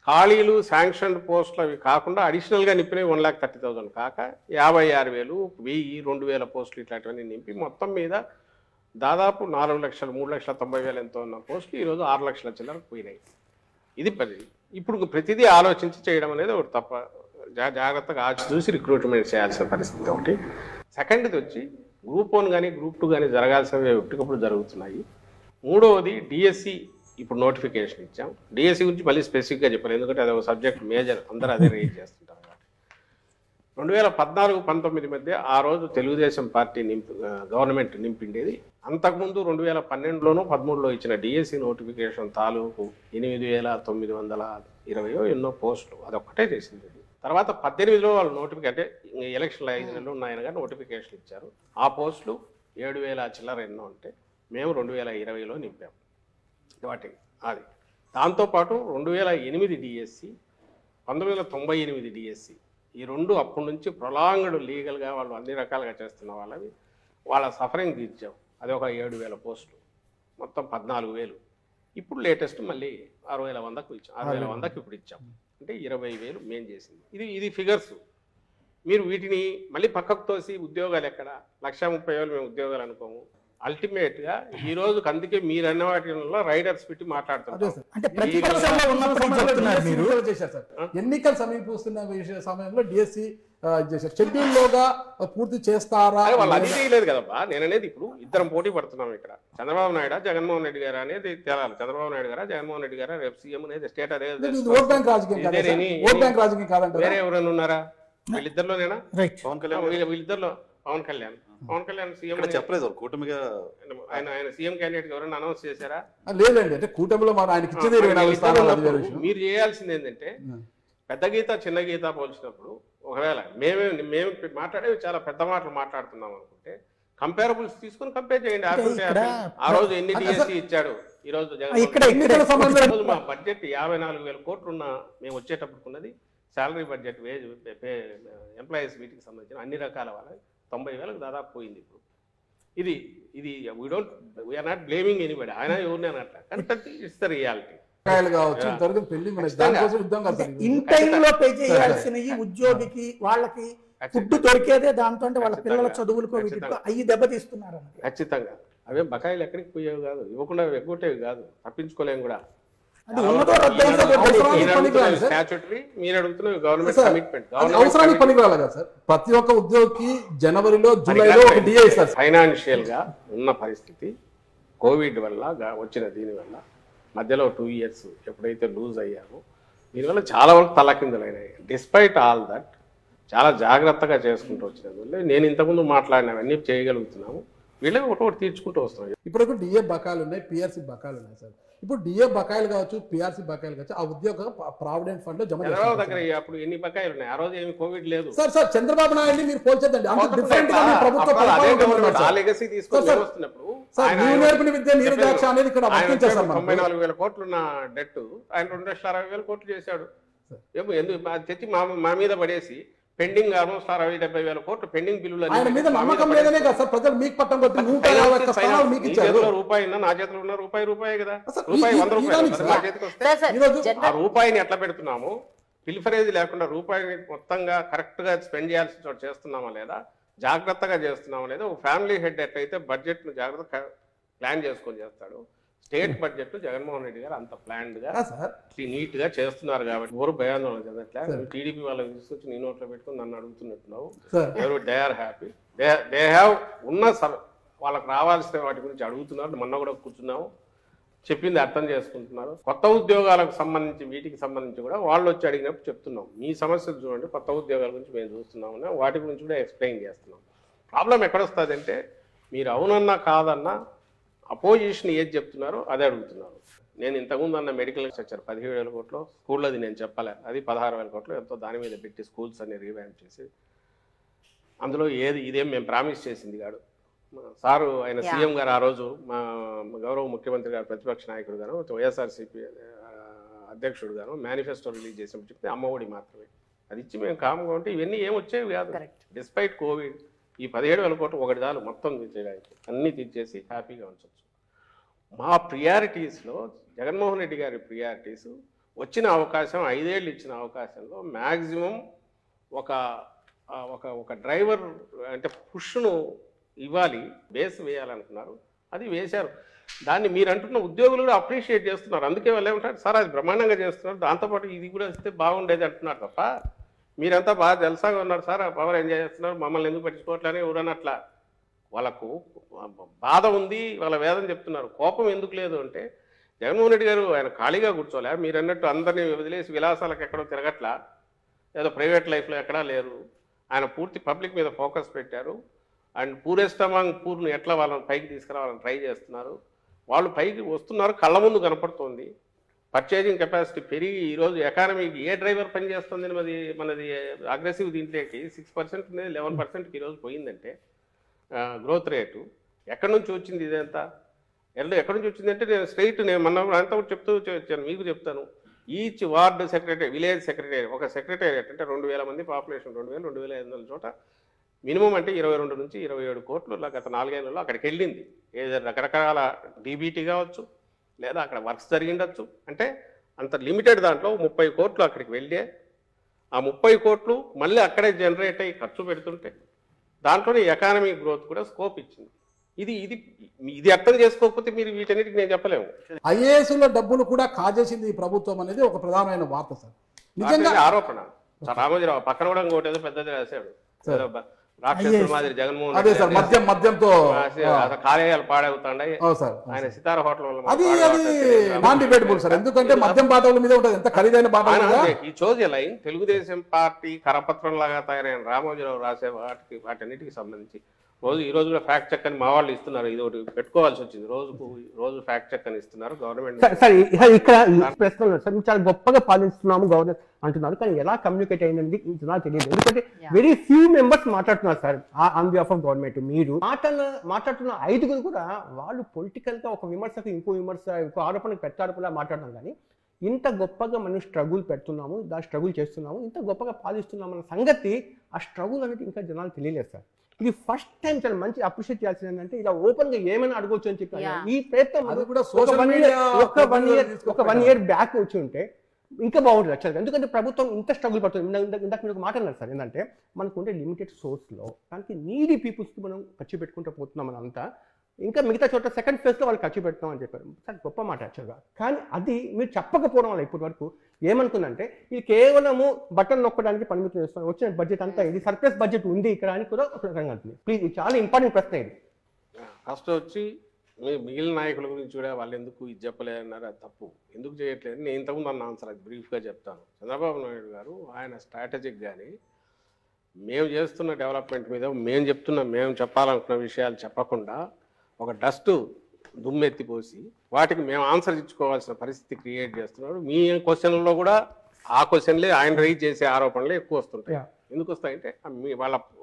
ఖాళీలు శాంక్షన్ పోస్టులు అవి కాకుండా అడిషనల్గా నింపినవి 1,30,000 కాక 56,000, 1,000, 2,000 పోస్టులు ఇట్లాంటివన్నీ నింపి మొత్తం మీద దాదాపు 4 లక్షలు 3,90,000 ఎంతో ఉన్న పోస్టులు ఈరోజు 6 లక్షల చిల్లరకు పోయినాయి. ఇది ఇప్పుడు ప్రతిదీ ఆలోచించి చేయడం అనేది ఒకటి తప్ప జాగ్రత్తగా చూసి రిక్రూట్మెంట్ చేయాల్సిన పరిస్థితి ఒకటి. సెకండ్ది వచ్చి గ్రూప్ 1 కానీ గ్రూప్ 2 కానీ జరగాల్సినవి ఒకటికప్పుడు జరుగుతున్నాయి. మూడవది డిఎస్సి ఇప్పుడు నోటిఫికేషన్ ఇచ్చాం. డిఎస్సి గురించి మళ్ళీ స్పెసిఫిక్గా చెప్పాలి, ఎందుకంటే అది ఒక సబ్జెక్ట్ మేజర్, అందరూ అదే రేజ్ చేస్తుంటారు కాబట్టి. 2014-19 మధ్య ఆ రోజు తెలుగుదేశం పార్టీ గవర్నమెంట్ నింపిండేది. అంతకుముందు 2012లోనూ 13లో ఇచ్చిన డిఎస్సి నోటిఫికేషన్ తాలూకు 8,920 ఎన్నో పోస్టులు అదొక్కటే చేసింది. తర్వాత 18లో వాళ్ళు నోటిఫికేషన్ అంటే ఎలక్షన్లు 5 నెలలు ఉన్నాయని కానీ నోటిఫికేషన్ ఇచ్చారు. ఆ పోస్టులు 7,000 చిల్లర ఎన్నో ఉంటే మేము 2020లో నింపాము వాటికి. అది దాంతోపాటు 2008 డిఎస్సి, 1998 డిఎస్సి, ఈ రెండు అప్పటి నుంచి ప్రొలాంగ్డ్ లీగల్గా వాళ్ళు అన్ని రకాలుగా చేస్తున్న వాళ్ళ సఫరింగ్ తీర్చాం. అది ఒక 7,000 పోస్టులు, మొత్తం 14,000. ఇప్పుడు లేటెస్ట్ మళ్ళీ 6,100కు ఇచ్చాం. 6,100కి ఇప్పుడు ఇచ్చాం. అంటే 20,000 మేము చేసింది. ఇది ఫిగర్స్. మీరు వీటిని మళ్ళీ పక్కకు తోసి ఉద్యోగాలు ఎక్కడ 1,30,000 మేము ఉద్యోగాలు అనుకోము. అల్టిమేట్గా ఈ రోజు అందుకే మీరు అన్న వాటిలో రైడర్స్ పెట్టి మాట్లాడుతున్నారు. ఎన్నికలు సమీపిస్తున్న సమయంలో డిఎస్సి షెడ్యూల్లోగా పూర్తి చేస్తారా? వాళ్ళు అది చేయలేదు కదబ్బా. నేను అనేది ఇప్పుడు ఇద్దరం పోటీ పడుతున్నాం ఇక్కడ. చంద్రబాబు నాయుడు జగన్మోహన్ రెడ్డి గారు అనేది తేలాలి. చంద్రబాబు నాయుడు గారా జగన్మోహన్ రెడ్డి గారా రేపు సీఎం అనేది స్టేట్ అదే. ఓట్ బ్యాంక్ రాజకీయం కాదంటే వేరే ఎవరైనా ఉన్నారా? వీళ్ళిద్దరిలోనేనా? పవన్ కళ్యాణ్. వీళ్ళిద్దరిలో పవన్ కళ్యాణ్ సీఎం చెప్పలేదు కూటమిగా ఆయన సీఎం క్యాండిడేట్ ఎవరైనా అనౌన్స్ చేశారా? లేదండి. అంటే కూటమిలో ఆయనకి ఇచ్చేది 24 స్థానాలు. మీరు చేయాల్సింది ఏంటంటే పెద్ద గీత చిన్న గీత పోల్చినప్పుడు ఒకవేళ మేము మాట్లాడేవి చాలా పెద్ద మాటలు మాట్లాడుతున్నాం అనుకుంటే కంపేరబుల్స్ తీసుకుని కంపేర్ చేయండి. ఆ రోజు ఎన్ని డిఎస్సి ఇచ్చాడు, ఈ రోజు మా బడ్జెట్ 54,000 కోట్లు ఉన్న మేము వచ్చేటప్పుడున్నది శాలరీ బడ్జెట్, వేజ్, ఎంప్లాయీస్ వీటికి సంబంధించిన అన్ని రకాల వాళ్ళ 90,000కు దాదాపు పోయింది. ఇప్పుడు వీఆర్ నాట్ బ్లేమింగ్ ఎనీబడి. ఆయన ఎవరిని అనట్లా, కానీ ఇట్స్ ద రియాలిటీ. ఉద్యోగికి వాళ్ళకి ఫుడ్ దొరికేదే దాంతో వాళ్ళ పిల్లల చదువులకు అయ్యి దెబ్బతీస్తున్నారు. ఖచ్చితంగా అవే బకాయిలు ఎక్కడికి పోయేవి కాదు, ఇవ్వకుండా ఎగ్గొట్టేవి కాదు, తప్పించుకోలేము కూడా. అవసరానికి పనికిరాలి కదా సార్. ప్రతి ఒక్క ఉద్యోగికి జనవరిలో జూలైలో ఫైనాన్షియల్ గా ఉన్న పరిస్థితి కోవిడ్ వల్ల వచ్చిన దీనివల్ల మధ్యలో 2 years ఎప్పుడైతే లూజ్ అయ్యామో దీనివల్ల చాలా వరకు తలకిందులైనాయి. డిస్పైట్ ఆల్ దట్ చాలా జాగ్రత్తగా చేసుకుంటూ వచ్చినందువల్ల నేను ఇంతకుముందు మాట్లాడినవన్నీ చేయగలుగుతున్నాము. వీళ్ళే ఒకటి తీర్చుకుంటూ వస్తున్నాం. ఇప్పుడు డిఏ బకాయిలు ఉన్నాయి, పిఆర్సీ బకాయిలు ఉన్నాయి సార్. ఇప్పుడు డిఏ బకాయిలు కావచ్చు, పిఆర్సీ బకాయిలు కావచ్చు, ఆ ఉద్యోగ ప్రావిడెంట్ ఫండ్ లో జమ చంద్రబాబు దగ్గర అప్పుడు ఎన్ని బకాయిలు ఉన్నాయి? ఆ రోజు ఏమి కోవిడ్ లేదు సార్. చంద్రబాబు నాయుడు మీరు పోల్చొద్దండి. తీసుకొని వస్తున్నప్పుడు సార్ ఆయన- నీవు నేర్పిన విద్య నీరు ద్రాక్ష అనేది ఇక్కడ ఆయన వర్తించేస్తాం మనం. 94,000 కోట్లున్న డెట్ ఆయన 2,60,000 కోట్లు చేశాడు. ఏమో ఎందుకు అది తెచ్చి మా మీద పడేసి పెండింగ్ ఆల్మోస్ట్ 60,000-70,000 కోట్లు పెండింగ్ బిల్లులు ఆయన మీద నమ్మకం లేదనే కదా సార్ ప్రజలు మీకు పట్టం కొట్టి 150 స్థానాలు మీకు ఇచ్చారు. రూపాయి నా చేతిలో ఉన్న రూపాయే కదా, అసలు రూపాయి ఈ- 100 ఈ రూపాయలు దానికి నా చేతికి వస్తే సార్, సార్, ఈరోజు ఆ రూపాయిని ఎట్లా పెడుతున్నాము, పిల్ఫరేజ్ లేకుండా రూపాయిని మొత్తంగా కరెక్ట్ గా స్పెండ్ చేయాల్సిన చోట చేస్తున్నామా లేదా, జాగ్రత్తగా చేస్తున్నామా లేదా. ఒక ఫ్యామిలీ హెడ్ ఎట్లయితే బడ్జెట్ ను జాగ్రత్తగా ప్లాన్ చేసుకొని చేస్తాడు, స్టేట్ బడ్జెట్ జగన్మోహన్ రెడ్డి గారు అంత ప్లాన్డ్ గా సార్ నీట్ గా చేస్తున్నారు కాబట్టి ఎవరు భయాందోళన చెందట్లే. టీడీపీ వాళ్ళకి తీసుకొచ్చి నీ నోట్లో పెట్టుకుని నన్ను అడుగుతున్నట్టున్నావు. సార్ ఎవరు they are happy, they have ఉన్న వాళ్ళకి రావాల్సిన వాటి గురించి అడుగుతున్నారు. మొన్న కూడా కూర్చున్నాము, చెప్పింది అర్థం చేసుకుంటున్నారు. కొత్త ఉద్యోగాలకు సంబంధించి వీటికి సంబంధించి కూడా వాళ్ళు వచ్చి అడిగినప్పుడు చెప్తున్నాం, మీ సమస్యలు చూడండి, కొత్త ఉద్యోగాల గురించి మేము చూస్తున్నామని వాటి గురించి కూడా ఎక్స్ప్లెయిన్ చేస్తున్నాం. ప్రాబ్లం ఎక్కడొస్తుంది అంటే మీరు అవునన్నా కాదన్నా అపోజిషన్ ఏది చెప్తున్నారో అదే అడుగుతున్నారు. నేను ఇంతకుముందు అన్న మెడికల్ స్ట్రక్చర్ 17,000 కోట్లు స్కూల్లో అది నేను చెప్పలే, అది 16,000 కోట్లు ఎంతో దాని మీద పెట్టి స్కూల్స్ అన్ని రీవ్యాంప్ చేసి అందులో ఇదేం మేము ప్రామిస్ చేసింది కాదు. సారు ఆయన సీఎం గారు ఆ రోజు మా గౌరవ ముఖ్యమంత్రి గారు ప్రతిపక్ష నాయకుడు గాను వైఎస్ఆర్సీపీ అధ్యక్షుడు గాను మేనిఫెస్టో రిలీజ్ చేసినప్పుడు చెప్తే అమ్మఒడి మాత్రమే అది ఇచ్చి మేము కామ్గా ఉంటే ఇవన్నీ ఏం వచ్చేవి కాదు. డిస్పైట్ కోవిడ్ ఈ 17,000 కోట్లు ఒకటి చాలు మొత్తం తీసేయడానికి, అన్నీ తీసేసి హ్యాపీగా ఉంచవచ్చు. మా ప్రియారిటీస్లో జగన్మోహన్ రెడ్డి గారి ప్రియారిటీస్ వచ్చిన అవకాశం 5 ఏళ్ళు ఇచ్చిన అవకాశంలో మ్యాక్సిమం ఒక డ్రైవర్ అంటే పుష్ను ఇవ్వాలి, బేస్ వేయాలనుకున్నారు, అది వేశారు. దాన్ని మీరు అంటున్న ఉద్యోగులు కూడా అప్రిషియేట్ చేస్తున్నారు. అందుకే వాళ్ళు ఏమంటారు సార్ అది బ్రహ్మాండంగా చేస్తున్నారు, దాంతోపాటు ఇది కూడా ఇస్తే బాగుండేది అంటున్నారు తప్ప మీరంతా బాగా జల్సాగా ఉన్నారు సార్, పవర్ ఎంజాయ్ చేస్తున్నారు, మమ్మల్ని ఎందుకు పట్టించుకోవట్లనే ఎవరన్నట్లా. వాళ్ళకు బాధ ఉంది, వాళ్ళ వేదన చెప్తున్నారు. కోపం ఎందుకు లేదు అంటే జగన్మోహన్ రెడ్డి గారు ఆయన ఖాళీగా కూర్చోలే, మీరు అన్నట్టు అందరినీ వదిలేసి విలాసాలకు ఎక్కడో తిరగట్లా, ఏదో ప్రైవేట్ లైఫ్లో ఎక్కడా లేరు. ఆయన పూర్తి పబ్లిక్ మీద ఫోకస్ పెట్టారు. అండ్ పూరెస్ట్ అమాంగ్ పూర్ను ఎట్లా వాళ్ళని పైకి తీసుకురావాలని ట్రై చేస్తున్నారు. వాళ్ళు పైకి వస్తున్నారు, కళ్ళ ముందు కనపడుతుంది. పర్చేజింగ్ కెపాసిటీ పెరిగి ఈరోజు ఎకానమీకి ఏ డ్రైవర్ పనిచేస్తుంది మనది అగ్రెసివ్ దీంట్లోకి 6% ఉండేది 11%కి ఈరోజు పోయిందంటే గ్రోత్ రేటు ఎక్కడి నుంచి వచ్చింది ఇదంతా? ఎక్కడి నుంచి వచ్చిందంటే నేను మొన్న అంతా చెప్తూ వచ్చాను, మీకు చెప్తాను. Each ward secretary, village secretary, ఒక సెక్రటేరియట్ అంటే 2,000 మంది పాపులేషన్, 2,000-2,500 చోట మినిమం అంటే 22 నుంచి 27 కోట్లు గత 4 ఏళ్లలో అక్కడికి వెళ్ళింది. ఏదో రకరకాల డీబీటీ కావచ్చు, లేదా అక్కడ వర్క్స్ జరిగిండొచ్చు. అంటే అంత లిమిటెడ్ దాంట్లో 30 కోట్లు అక్కడికి వెళ్ళే, ఆ 30 కోట్లు మళ్ళీ అక్కడే జనరేట్ అయ్యి ఖర్చు పెడుతుంటే దాంట్లోనే ఎకానమిక్ గ్రోత్ కూడా స్కోప్ ఇచ్చింది. ఇది అర్థం చేసుకోకపోతే మీరు వీటన్నిటికి నేను చెప్పలేము. ఐఏఎస్ల డబ్బులు కూడా కాజేసింది ఈ ప్రభుత్వం అనేది ఒక ప్రధానమైన వార్త సార్. నిజంగా ఆరోపణ. రామోజీరావు పక్కన కూడా ఇంకోటి ఏదో పెద్దది రాశాడు, రాక్షసుల మాదిరి జగన్మోహన్ అదే సార్ మద్యంతో కార్యాలయాలు పాడవుతాయి సార్. ఆయన సితార హోటల్ వల్ల అది నాన్ డిబేటబుల్ సార్, ఎందుకంటే మద్యం బాటల మీద ఉంటుంది, ఎంత ఖరీదైన బాటలు. ఈ చోజ్ లైన్ తెలుగుదేశం పార్టీ కరపత్రం లాగా తయారైన రామోజీరావు రాసే వాటన్నిటికి సంబంధించి ఈ రోజు కూడా ఫ్యాక్ట్ చెక్ అని మా వాళ్ళు ఇస్తున్నారు. ఇది ఒకటి పెట్టుకోవాల్సి వచ్చింది, రోజు ఫ్యాక్ట్ చెక్ అని ఇస్తున్నారు గవర్నమెంట్. ఇక్కడ ప్రశ్న సార్, చాలా గొప్పగా పాలిస్తున్నాము గవర్నమెంట్ అంటున్నారు, కానీ ఎలా కమ్యూనికేట్ అయిందండి నాకు తెలియదు. ఎందుకంటే వెరీ ఫ్యూ మెంబర్స్ మాట్లాడుతున్నారు sir on behalf of government. మీరు మాట్లాడుతున్న 5గురు కూడా వాళ్ళు పొలిటికల్ గా ఒక విమర్శకు ఇంకో ఆరోపణకు ప్రత్యారోపణలా మాట్లాడుతున్నాం. కానీ ఇంత గొప్పగా మనం స్ట్రగుల్ పెడుతున్నాము, స్ట్రగుల్ చేస్తున్నాము, ఇంత గొప్పగా పాలిస్తున్నాము అన్న సంగతి, ఆ స్ట్రగుల్ అనేది ఇంకా జనాలు తెలియలేదు సార్. ఇది ఫస్ట్ టైం చాలా మంచి అప్రిషియేట్ చేయాల్సింది ఏంటంటే ఇలా ఓపెన్ గా ఏమైనా అడగొచ్చు అని చెప్పి ఈ ప్రయత్నం ఒక 1 year బ్యాక్ వచ్చి ఉంటే ఇంకా బాగుంటుంది యాక్చువల్గా. ఎందుకంటే ప్రభుత్వం ఇంత స్ట్రగుల్ పడుతుంది. ఇందాక మీరు మాట అన్నారు సార్, ఏంటంటే మనకు ఉండే లిమిటెడ్ సోర్స్లో దానికి నీడీ పీపుల్స్కి మనం ఖర్చు పెట్టుకుంటూ పోతున్నాం మనం అంతా, ఇంకా మిగతా చోట సెకండ్ ఫేజ్లో వాళ్ళు ఖర్చు పెడతాం అని చెప్పారు. చాలా గొప్ప మాట యాక్చువల్గా. కానీ అది మీరు చెప్పకపోవడం వల్ల ఇప్పటి వరకు ఏమనుకుందంటే ఇది కేవలము బటన్ నొక్కడానికి పరిమితం చేస్తాం, వచ్చిన బడ్జెట్ అంతా ఇది సర్ప్లస్ బడ్జెట్ ఉంది ఇక్కడ అని కూడా ఒక రకంగా అంటుంది. ప్లీజ్, ఇది చాలా ఇంపార్టెంట్ ప్రశ్న ఇది. ఫస్ట్ వచ్చి మిగిలిన నాయకుల గురించి కూడా వాళ్ళు ఎందుకు ఇది చెప్పలేదన్నారు, అది తప్పు. ఎందుకు చేయట్లేదు నేను ఇంతకుముందు అన్న ఆన్సర్ అది బ్రీఫ్గా చెప్తాను. చంద్రబాబు నాయుడు గారు ఆయన స్ట్రాటజిక్ కానీ మేము చేస్తున్న డెవలప్మెంట్ మీద మేము చెప్పాలనుకున్న విషయాలు చెప్పకుండా ఒక డస్ట్ దుమ్మెత్తిపోసి వాటికి మేము ఆన్సర్ ఇచ్చుకోవాల్సిన పరిస్థితి క్రియేట్ చేస్తున్నాడు. మీ క్వశ్చన్లో కూడా ఆ క్వశ్చన్లే ఆయన రైజ్ చేసే ఆరోపణలే ఎక్కువ వస్తుంటాయి. ఎందుకు వస్తాయంటే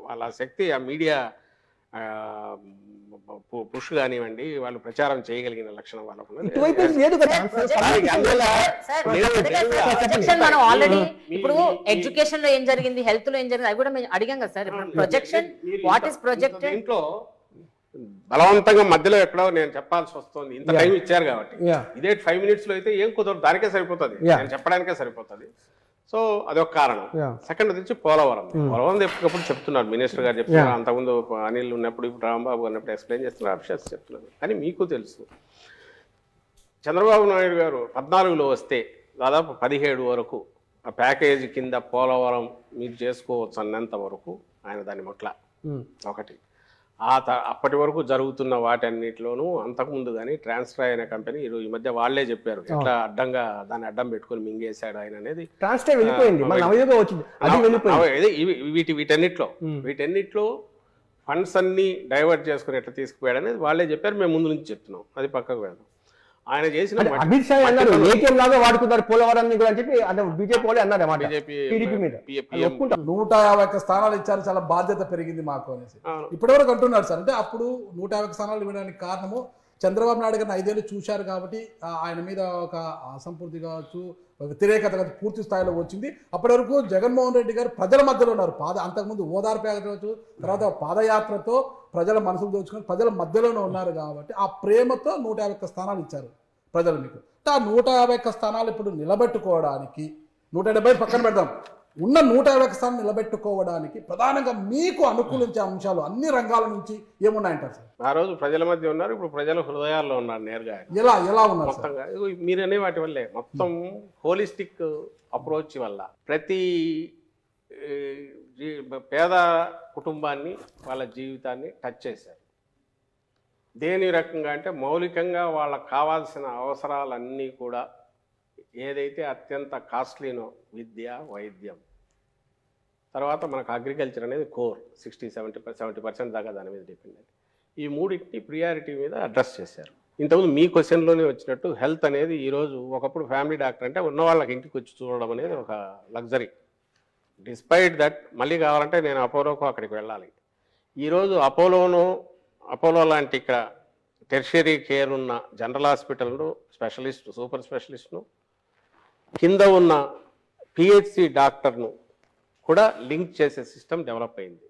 వాళ్ళ శక్తి ఆ మీడియా పుష్ కానివ్వండి, వాళ్ళు ప్రచారం చేయగలిగిన లక్షణం వాళ్ళకు ఉన్నది. ఇటువైపు లేదు కదా ప్రొజెక్షన్ మనం ఆల్రెడీ ఇప్పుడు ఎడ్యుకేషన్ లో ఏం జరిగింది, హెల్త్ లో ఏం జరిగింది అవి కూడా మేము అడిగాం కదా సార్. ఇప్పుడు ప్రొజెక్షన్ వాట్ ఇస్ ప్రొజెక్టెడ్, ఇంట్లో బలవంతంగా మధ్యలో ఎక్కడో నేను చెప్పాల్సి వస్తుంది, ఇంత టైం ఇచ్చారు కాబట్టి. ఇదే 5 minutes లో అయితే ఏం కుదరదు, దానికే సరిపోతుంది, నేను చెప్పడానికే సరిపోతుంది. సో అదొక కారణం. సెకండ్ వచ్చి పోలవరం ఎప్పటికప్పుడు చెప్తున్నారు, మినిస్టర్ గారు చెప్తున్నారు, అంతకుముందు అనిల్ ఉన్నప్పుడు, ఇప్పుడు రాంబాబు ఉన్నప్పుడు ఎక్స్ప్లెయిన్ చేస్తున్నారు, ఆఫీసర్స్ చెప్తున్నారు. కానీ మీకు తెలుసు చంద్రబాబు నాయుడు గారు 14లో వస్తే దాదాపు 17 వరకు ఆ ప్యాకేజీ కింద పోలవరం మీరు చేసుకోవచ్చు అన్నంత వరకు ఆయన దాన్ని మొట్ల ఒకటి. అప్పటి వరకు జరుగుతున్న వాటన్నిటిలోనూ అంతకుముందు కానీ ట్రాన్స్ఫర్ అయిన కంపెనీ ఈ మధ్య వాళ్లే చెప్పారు ఎట్లా అడ్డంగా దాన్ని అడ్డం పెట్టుకుని మింగేశాడు ఆయన అనేది. వీటన్నిటిలో ఫండ్స్ అన్ని డైవర్ట్ చేసుకుని ఎట్లా తీసుకుపోయాడు అనేది వాళ్ళే చెప్పారు, మేము ముందు నుంచి చెప్తున్నాం, అది పక్కకు వెళ్దాం. ఆయన చేసిన అమిత్ షా అన్నారు ఏటీఎం లాగా వాడుకున్నారు పోలవరాన్ని కూడా అని చెప్పి బీజేపీ వాళ్ళే అన్నారు అన్నమాట. టీడీపీ మీద 151 స్థానాలు ఇచ్చారు, చాలా బాధ్యత పెరిగింది మాకు అనేసి ఇప్పటివరకు అంటున్నారు సార్. అంటే అప్పుడు 150 స్థానాలు ఇవ్వడానికి కారణము చంద్రబాబు నాయుడు గారిని 5 ఏళ్ళు చూశారు కాబట్టి ఆయన మీద ఒక అసంపూర్తి కావచ్చు, వ్యతిరేకత కావచ్చు పూర్తి స్థాయిలో వచ్చింది. అప్పటి వరకు జగన్మోహన్ రెడ్డి గారు ప్రజల మధ్యలో ఉన్నారు. అంతకుముందు ఓదార్పు కావచ్చు, తర్వాత పాదయాత్రతో ప్రజల మనసులు దోచుకొని ప్రజల మధ్యలోనే ఉన్నారు కాబట్టి ఆ ప్రేమతో 151 స్థానాలు ఇచ్చారు ప్రజలు మీకు. ఆ 151 స్థానాలు ఇప్పుడు నిలబెట్టుకోవడానికి 170 పక్కన పెడదాం, ఉన్న 151 స్థానం నిలబెట్టుకోవడానికి ప్రధానంగా మీకు అనుకూలించే అంశాలు అన్ని రంగాల నుంచి ఏమున్నాయంటారు సార్? ఆ రోజు ప్రజల మధ్య ఉన్నారు, ఇప్పుడు ప్రజల హృదయాల్లో ఉన్నారు నేరుగా. ఎలా ఉన్నారు మొత్తంగా మీరనే వాటి వల్లే మొత్తం హోలిస్టిక్ అప్రోచ్ వల్ల ప్రతి పేద కుటుంబాన్ని వాళ్ళ జీవితాన్ని టచ్ చేశారు. దేని రకంగా అంటే మౌలికంగా వాళ్ళకు కావాల్సిన అవసరాలన్నీ కూడా ఏదైతే అత్యంత కాస్ట్లీనో విద్య, వైద్యం, తర్వాత మనకు అగ్రికల్చర్ అనేది కోర్ 60-70% దాకా దాని మీద డిపెండ్ అయ్యి ఈ మూడింటిని ప్రియారిటీ మీద అడ్రస్ చేశారు. ఇంతకుముందు మీ క్వశ్చన్లోనే వచ్చినట్టు హెల్త్ అనేది ఈరోజు ఒకప్పుడు ఫ్యామిలీ డాక్టర్ అంటే ఉన్న వాళ్ళకి ఇంటికి వచ్చి చూడడం అనేది ఒక లగ్జరీ. డిస్పైట్ దట్ మళ్ళీ కావాలంటే నేను అపోలోకు అక్కడికి వెళ్ళాలి. ఈరోజు అపోలో లాంటి ఇక్కడ టెర్షరీ కేర్ ఉన్న జనరల్ హాస్పిటల్ను స్పెషలిస్ట్, సూపర్ స్పెషలిస్ట్ను కింద ఉన్న పిహెచ్సి డాక్టర్ను కూడా లింక్ చేసే సిస్టమ్ డెవలప్ అయింది.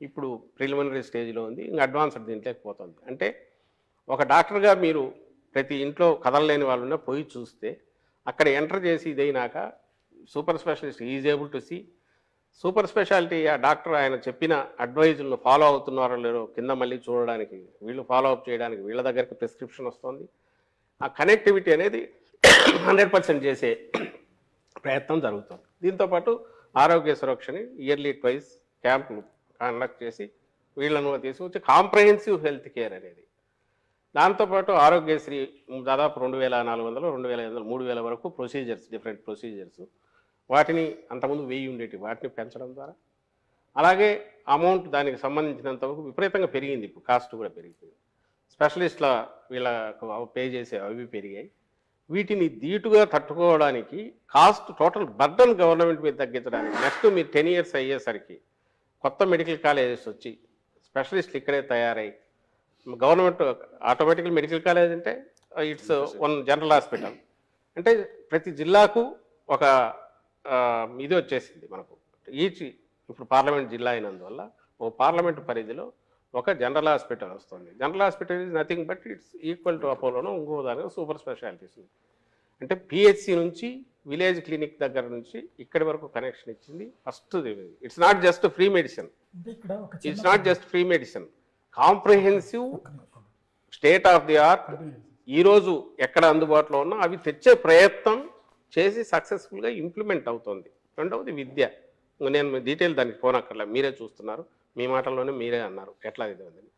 ఇప్పుడు ప్రిలిమినరీ స్టేజ్లో ఉంది, ఇంకా అడ్వాన్స్డ్ దీంట్లోకి పోతుంది. అంటే ఒక డాక్టర్గా మీరు ప్రతి ఇంట్లో కదలలేని వాళ్ళున్నా పోయి చూస్తే అక్కడ ఎంటర్ చేసి ఇదైనాక super specialist is able to see super speciality. ఆ డాక్టర్ ఆయన చెప్పిన అడ్వైజులను ఫాలో అవుతున్నారో లేదో కింద మళ్ళీ చూడడానికి, వీళ్ళు ఫాలో అప్ చేయడానికి వీళ్ళ దగ్గరికి ప్రిస్క్రిప్షన్ వస్తుంది. ఆ కనెక్టివిటీ అనేది 100% చేసే ప్రయత్నం జరుగుతుంది. దీంతోపాటు ఆరోగ్య సురక్షని ఇయర్లీ ట్వైస్ క్యాంపులు కండక్ట్ చేసి వీళ్ళను తీసుకొచ్చి కాంప్రహెన్సివ్ హెల్త్ కేర్ అనేది. దాంతోపాటు ఆరోగ్యశ్రీ దాదాపు 2400, 2500, 3000 వరకు ప్రొసీజర్స్, డిఫరెంట్ ప్రొసీజర్స్, వాటిని అంతకుముందు 1000 ఉండేవి, వాటిని పెంచడం ద్వారా అలాగే అమౌంట్ దానికి సంబంధించినంత వరకు విపరీతంగా పెరిగింది. ఇప్పుడు కాస్ట్ కూడా పెరిగిపోయింది. స్పెషలిస్ట్ల వీళ్ళకు పే చేసే అవి పెరిగాయి. వీటిని ధీటుగా తట్టుకోవడానికి కాస్ట్ టోటల్ బర్డన్ గవర్నమెంట్ మీద తగ్గించడానికి నెక్స్ట్ మీరు 10 years అయ్యేసరికి కొత్త మెడికల్ కాలేజెస్ వచ్చి స్పెషలిస్టులు ఇక్కడే తయారై గవర్నమెంట్ ఆటోమేటికల్ మెడికల్ కాలేజ్ అంటే ఇట్స్ వన్ జనరల్ హాస్పిటల్ అంటే ప్రతి జిల్లాకు ఒక ఇది వచ్చేసింది మనకు. ఇప్పుడు పార్లమెంట్ జిల్లా అయినందువల్ల ఓ పార్లమెంట్ పరిధిలో ఒక జనరల్ హాస్పిటల్ వస్తుంది. General hospital is nothing but it's equal to అపోలోను ఇంకో దానికి సూపర్ స్పెషాలిటీస్ అంటే పిహెచ్సి నుంచి విలేజ్ క్లినిక్ దగ్గర నుంచి ఇక్కడి వరకు కనెక్షన్ ఇచ్చింది. First it's not just free medicine, it's not just free medicine, comprehensive state of the art ఈరోజు ఎక్కడ అందుబాటులో ఉన్నా అవి తెచ్చే ప్రయత్నం చేసి సక్సెస్ఫుల్గా ఇంప్లిమెంట్ అవుతుంది. రెండవది విద్య. నేను డీటెయిల్ దానికి పోనక్కర్లే, మీరే చూస్తున్నారు, మీ మాటల్లోనే మీరే అన్నారు ఎట్లా ఇది ఉందని.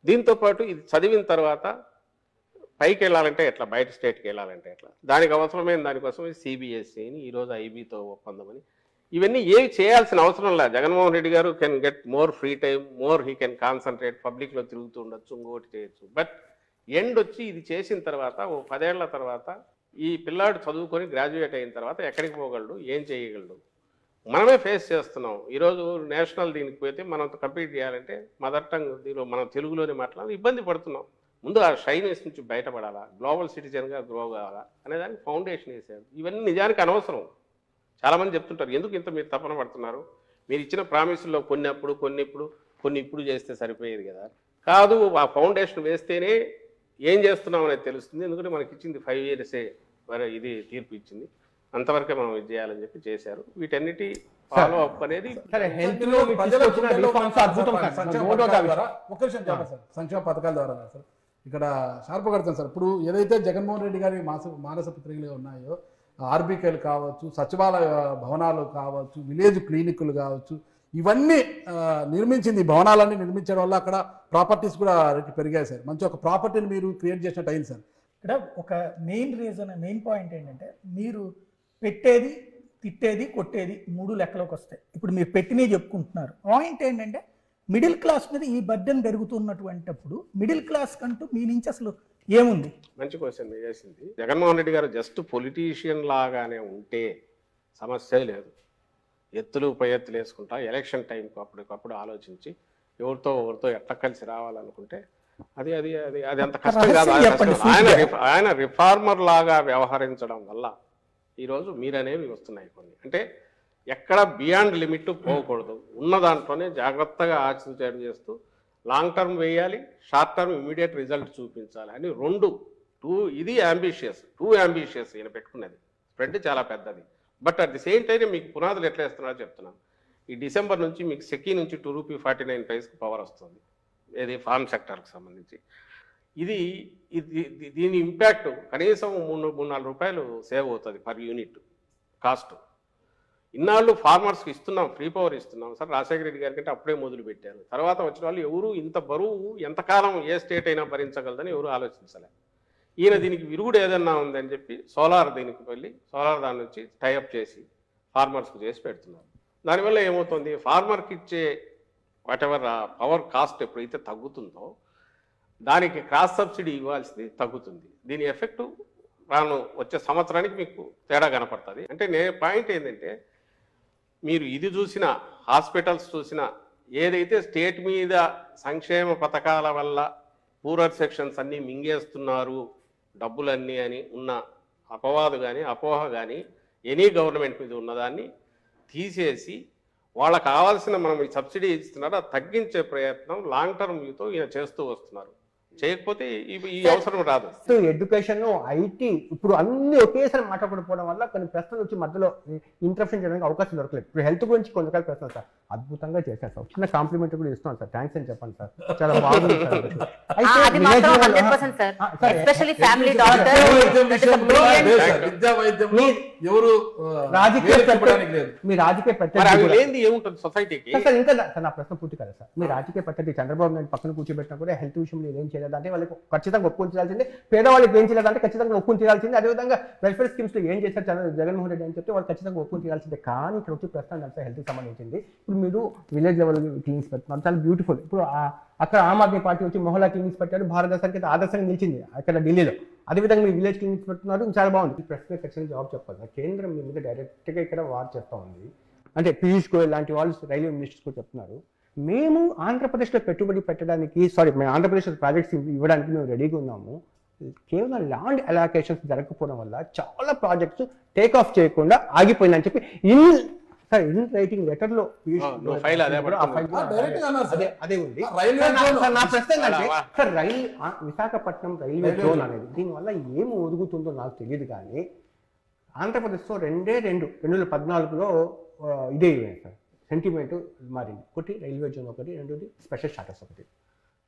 దీంతోపాటు ఇది చదివిన తర్వాత పైకి వెళ్ళాలంటే ఎట్లా, బయట స్టేట్కి వెళ్ళాలంటే ఎట్లా, దానికి అవసరమైన దానికోసం సిబిఎస్ఈని ఈరోజు ఐబీతో ఒప్పందమని ఇవన్నీ ఏవి చేయాల్సిన అవసరం లేదు. జగన్మోహన్ రెడ్డి గారు can get more free time, more he can concentrate, పబ్లిక్లో తిరుగుతూ ఉండొచ్చు, ఇంకోటి చేయొచ్చు. బట్ ఎండ్ వచ్చి ఇది చేసిన తర్వాత ఓ 10 ఏళ్ల తర్వాత ఈ పిల్లాడు చదువుకొని గ్రాడ్యుయేట్ అయిన తర్వాత ఎక్కడికి పోగలడు, ఏం చేయగలడు, మనమే ఫేస్ చేస్తున్నాం. ఈరోజు నేషనల్ దీనికి పోతే మనం కంప్లీట్ చేయాలంటే మదర్ టంగ్ దీనిలో మనం తెలుగులోనే మాట్లాడాలి, ఇబ్బంది పడుతున్నాం. ముందు ఆ షైనెస్ నుంచి బయటపడాలా, గ్లోబల్ సిటిజన్గా గ్రో కావాలా అనేదానికి ఫౌండేషన్ వేసారు. ఇవన్నీ నిజానికి అనవసరం. చాలామంది చెప్తుంటారు, ఎందుకు ఇంత మీరు తపన పడుతున్నారు, మీరు ఇచ్చిన ప్రామిసుల్లో కొన్ని ఇప్పుడు చేస్తే సరిపోయేది కదా. కాదు, ఆ ఫౌండేషన్ వేస్తేనే ఏం చేస్తున్నాం అనేది తెలుస్తుంది. ఎందుకంటే మనకి ఇచ్చింది 5 years మరి ఇది తీర్పు ఇచ్చింది, అంతవరకే మనం ఇది చేయాలని చెప్పి చేశారు. వీటన్నిటి ఫాలో అప్ అనేది సంక్షేమ పథకాల ద్వారా సార్ ఇక్కడ షార్ప్ కడతాం సార్. ఇప్పుడు ఏదైతే జగన్మోహన్ రెడ్డి గారి మానస పత్రికలు ఉన్నాయో, ఆర్బీకేలు కావచ్చు, సచివాలయ భవనాలు కావచ్చు, విలేజ్ క్లినిక్లు కావచ్చు, ఇవన్నీ నిర్మించింది. భవనాలన్నీ నిర్మించడం వల్ల అక్కడ ప్రాపర్టీస్ కూడా పెరిగాయి సార్. మంచి ఒక ప్రాపర్టీని మీరు క్రియేట్ చేసినట్టు అయింది సార్. ఇక్కడ ఒక మెయిన్ పాయింట్ ఏంటంటే, మీరు పెట్టేది, తిట్టేది, కొట్టేది 3 లెక్కలోకి వస్తాయి. ఇప్పుడు మీరు పెట్టినవి చెప్పుకుంటున్నారు. పాయింట్ ఏంటంటే, మిడిల్ క్లాస్ మీద ఈ బర్డెన్ పెరుగుతున్నటువంటిప్పుడు మిడిల్ క్లాస్ కంటూ మీ నుంచి అసలు ఏముంది? మంచి క్వశ్చన్ మీరు చేసింది. జగన్మోహన్ రెడ్డి గారు జస్ట్ పొలిటీషియన్ లాగానే ఉంటే సమస్య లేదు. ఎత్తులు పై ఎత్తులు వేసుకుంటా ఎలక్షన్ టైంకి అప్పటికప్పుడు ఆలోచించి ఎవరితో ఎట్లా కలిసి రావాలనుకుంటే అది అది అది అది అంత కష్టం కాదు. ఆయన రిఫార్మర్ లాగా వ్యవహరించడం వల్ల ఈరోజు మీరనేవి వస్తున్నాయి కొన్ని. అంటే ఎక్కడ బియాండ్ లిమిట్ పోకూడదు, ఉన్న దాంట్లోనే జాగ్రత్తగా ఆచితూచి చేస్తూ లాంగ్ టర్మ్ వేయాలి, షార్ట్ టర్మ్ ఇమీడియట్ రిజల్ట్ చూపించాలి అని ఇది టూ అంబిషియస్ ఈయన పెట్టుకున్నది. స్ప్రెడ్ చాలా పెద్దది. But at the same time మీకు పునాదులు ఎట్లా వేస్తున్నారో చెప్తున్నాను. ఈ డిసెంబర్ నుంచి మీకు సెకీ నుంచి ₹2.49 పవర్ వస్తుంది, ఏది ఫార్మ్ సెక్టర్కి సంబంధించి. దీని ఇంపాక్ట్ కనీసం ₹3-4 సేవ్ అవుతుంది పర్ యూనిట్ కాస్ట్. ఇన్నాళ్ళు ఫార్మర్స్కి ఇస్తున్నాం, ఫ్రీ పవర్ ఇస్తున్నాం సార్. రాజశేఖర రెడ్డి గారి కంటే అప్పుడే మొదలు పెట్టారు. తర్వాత వచ్చిన వాళ్ళు ఎవరు ఇంత బరువు ఎంతకాలం ఏ స్టేట్ అయినా భరించగలదని ఎవరు ఆలోచించలే. ఈయన దీనికి విరుగుడు ఏదన్నా ఉందని చెప్పి సోలార్ దీనికి వెళ్ళి సోలార్ దాని నుంచి టైఅప్ చేసి ఫార్మర్స్కి చేసి పెడుతున్నారు. దానివల్ల ఏమవుతుంది, ఫార్మర్కి ఇచ్చే వాటెవర్ పవర్ కాస్ట్ ఎప్పుడైతే తగ్గుతుందో దానికి క్రాస్ సబ్సిడీ ఇవ్వాల్సింది తగ్గుతుంది. దీని ఎఫెక్టు వచ్చే సంవత్సరానికి మీకు తేడా కనపడుతుంది. అంటే పాయింట్ ఏంటంటే, మీరు ఇది చూసిన హాస్పిటల్స్ చూసిన ఏదైతే స్టేట్ మీద సంక్షేమ పథకాల వల్ల పూరర్ సెక్షన్స్ అన్నీ మింగేస్తున్నారు డబ్బులన్నీ అని ఉన్న అపవాదు కానీ అపోహ కానీ ఎనీ గవర్నమెంట్ మీద ఉన్నదాన్ని తీసేసి వాళ్ళకు కావాల్సిన మనం ఈ సబ్సిడీ ఇస్తున్నారు అది తగ్గించే ప్రయత్నం లాంగ్ టర్మ్ వ్యూతో ఈయన చేస్తూ వస్తున్నారు. చేయకపోతే ఈ అవసరం రాదు. ఎడ్యుకేషన్, ఐటీ ఇప్పుడు అన్ని ఒకేసారి మాట్లాడుకోవడం వల్ల కొన్ని ప్రశ్నలు వచ్చి మధ్యలో ఇంటరప్షన్ చేయడానికి అవకాశం దొరకలేదు. ఇప్పుడు హెల్త్ గురించి కొన్ని రకాల ప్రశ్నలు సార్ అద్భుతంగా చేశారు సార్. చిన్న కాంప్లిమెంట్ కూడా ఇస్తున్నాను సార్, థ్యాంక్స్ అని చెప్పండి సార్, చాలా బాగుంది సార్. మీ రాజకీయ ప్రత్యర్థి ఇంకా నా ప్రశ్న పూర్తి కదా సార్. మీ రాజకీయ ప్రత్యర్థి చంద్రబాబు నాయుడు పక్కన కూర్చోబెట్టినా కూడా హెల్త్ విషయంలో ఏం చేయలేదు అంటే వాళ్ళకి ఖచ్చితంగా ఒప్పుకొని తీరాల్సిందే, పేదవాళ్ళకి ఏం చేయలేదంటే ఖచ్చితంగా ఒప్పుకొని తీరాల్సిందే. అదేవిధంగా వెల్ఫేర్ స్కీమ్స్ లో ఏం చేశారు జగన్మోహన్ రెడ్డి అని చెప్తే వాళ్ళు ఖచ్చితంగా ఒప్పుకొని తీరాల్సిందే. కానీ ఇక్కడ వచ్చి ప్రశ్న అంటే హెల్త్ సంబంధించింది. ఇప్పుడు మీరు విలేజ్ లెవెల్ క్లినిక్స్ పెడుతున్నారు, చాలా బ్యూటిఫుల్. ఇప్పుడు అక్కడ ఆమ్ ఆద్మీ పార్టీ వచ్చి మొహల్లా క్లినిక్స్ పెట్టారు, భారతదేశానికి ఆదర్శంగా నిలిచింది అక్కడ ఢిల్లీలో. అదేవిధంగా మీరు విలేజ్ క్లినిక్స్ పెడుతున్నారు, చాలా బాగుంది. ఈ ప్రశ్న ఖచ్చితంగా జవాబు చెప్పాలి. కేంద్రం మీ మీద డైరెక్ట్గా ఇక్కడ వార్ చేస్తూ ఉంది. అంటే పీయూష్ గోయల్ లాంటి వాళ్ళు రైల్వే మినిస్టర్స్ కూడా చెప్తున్నారు, మేము ఆంధ్రప్రదేశ్లో పెట్టుబడి పెట్టడానికి మేము ఆంధ్రప్రదేశ్లో ప్రాజెక్ట్స్ ఇవ్వడానికి మేము రెడీగా ఉన్నాము. కేవలం ల్యాండ్ అలొకేషన్స్ జరగకపోవడం వల్ల చాలా ప్రాజెక్ట్స్ టేక్ ఆఫ్ చేయకుండా ఆగిపోయిందని చెప్పి ఇన్ రైటింగ్ లెటర్ లో అదే ఉంది. నా ప్రశ్న ఏంటంటే సార్, విశాఖపట్నం రైల్వే జోన్ అనేది దీనివల్ల ఏమి ఒదుగుతుందో నాకు తెలియదు. కానీ ఆంధ్రప్రదేశ్లో 2014లో ఇదే సార్ సెంటిమెంట్ మారింది. ఒకటి రైల్వే జోన్, ఒకటి రెండోది స్పెషల్ స్టాటస్ ఒకటి.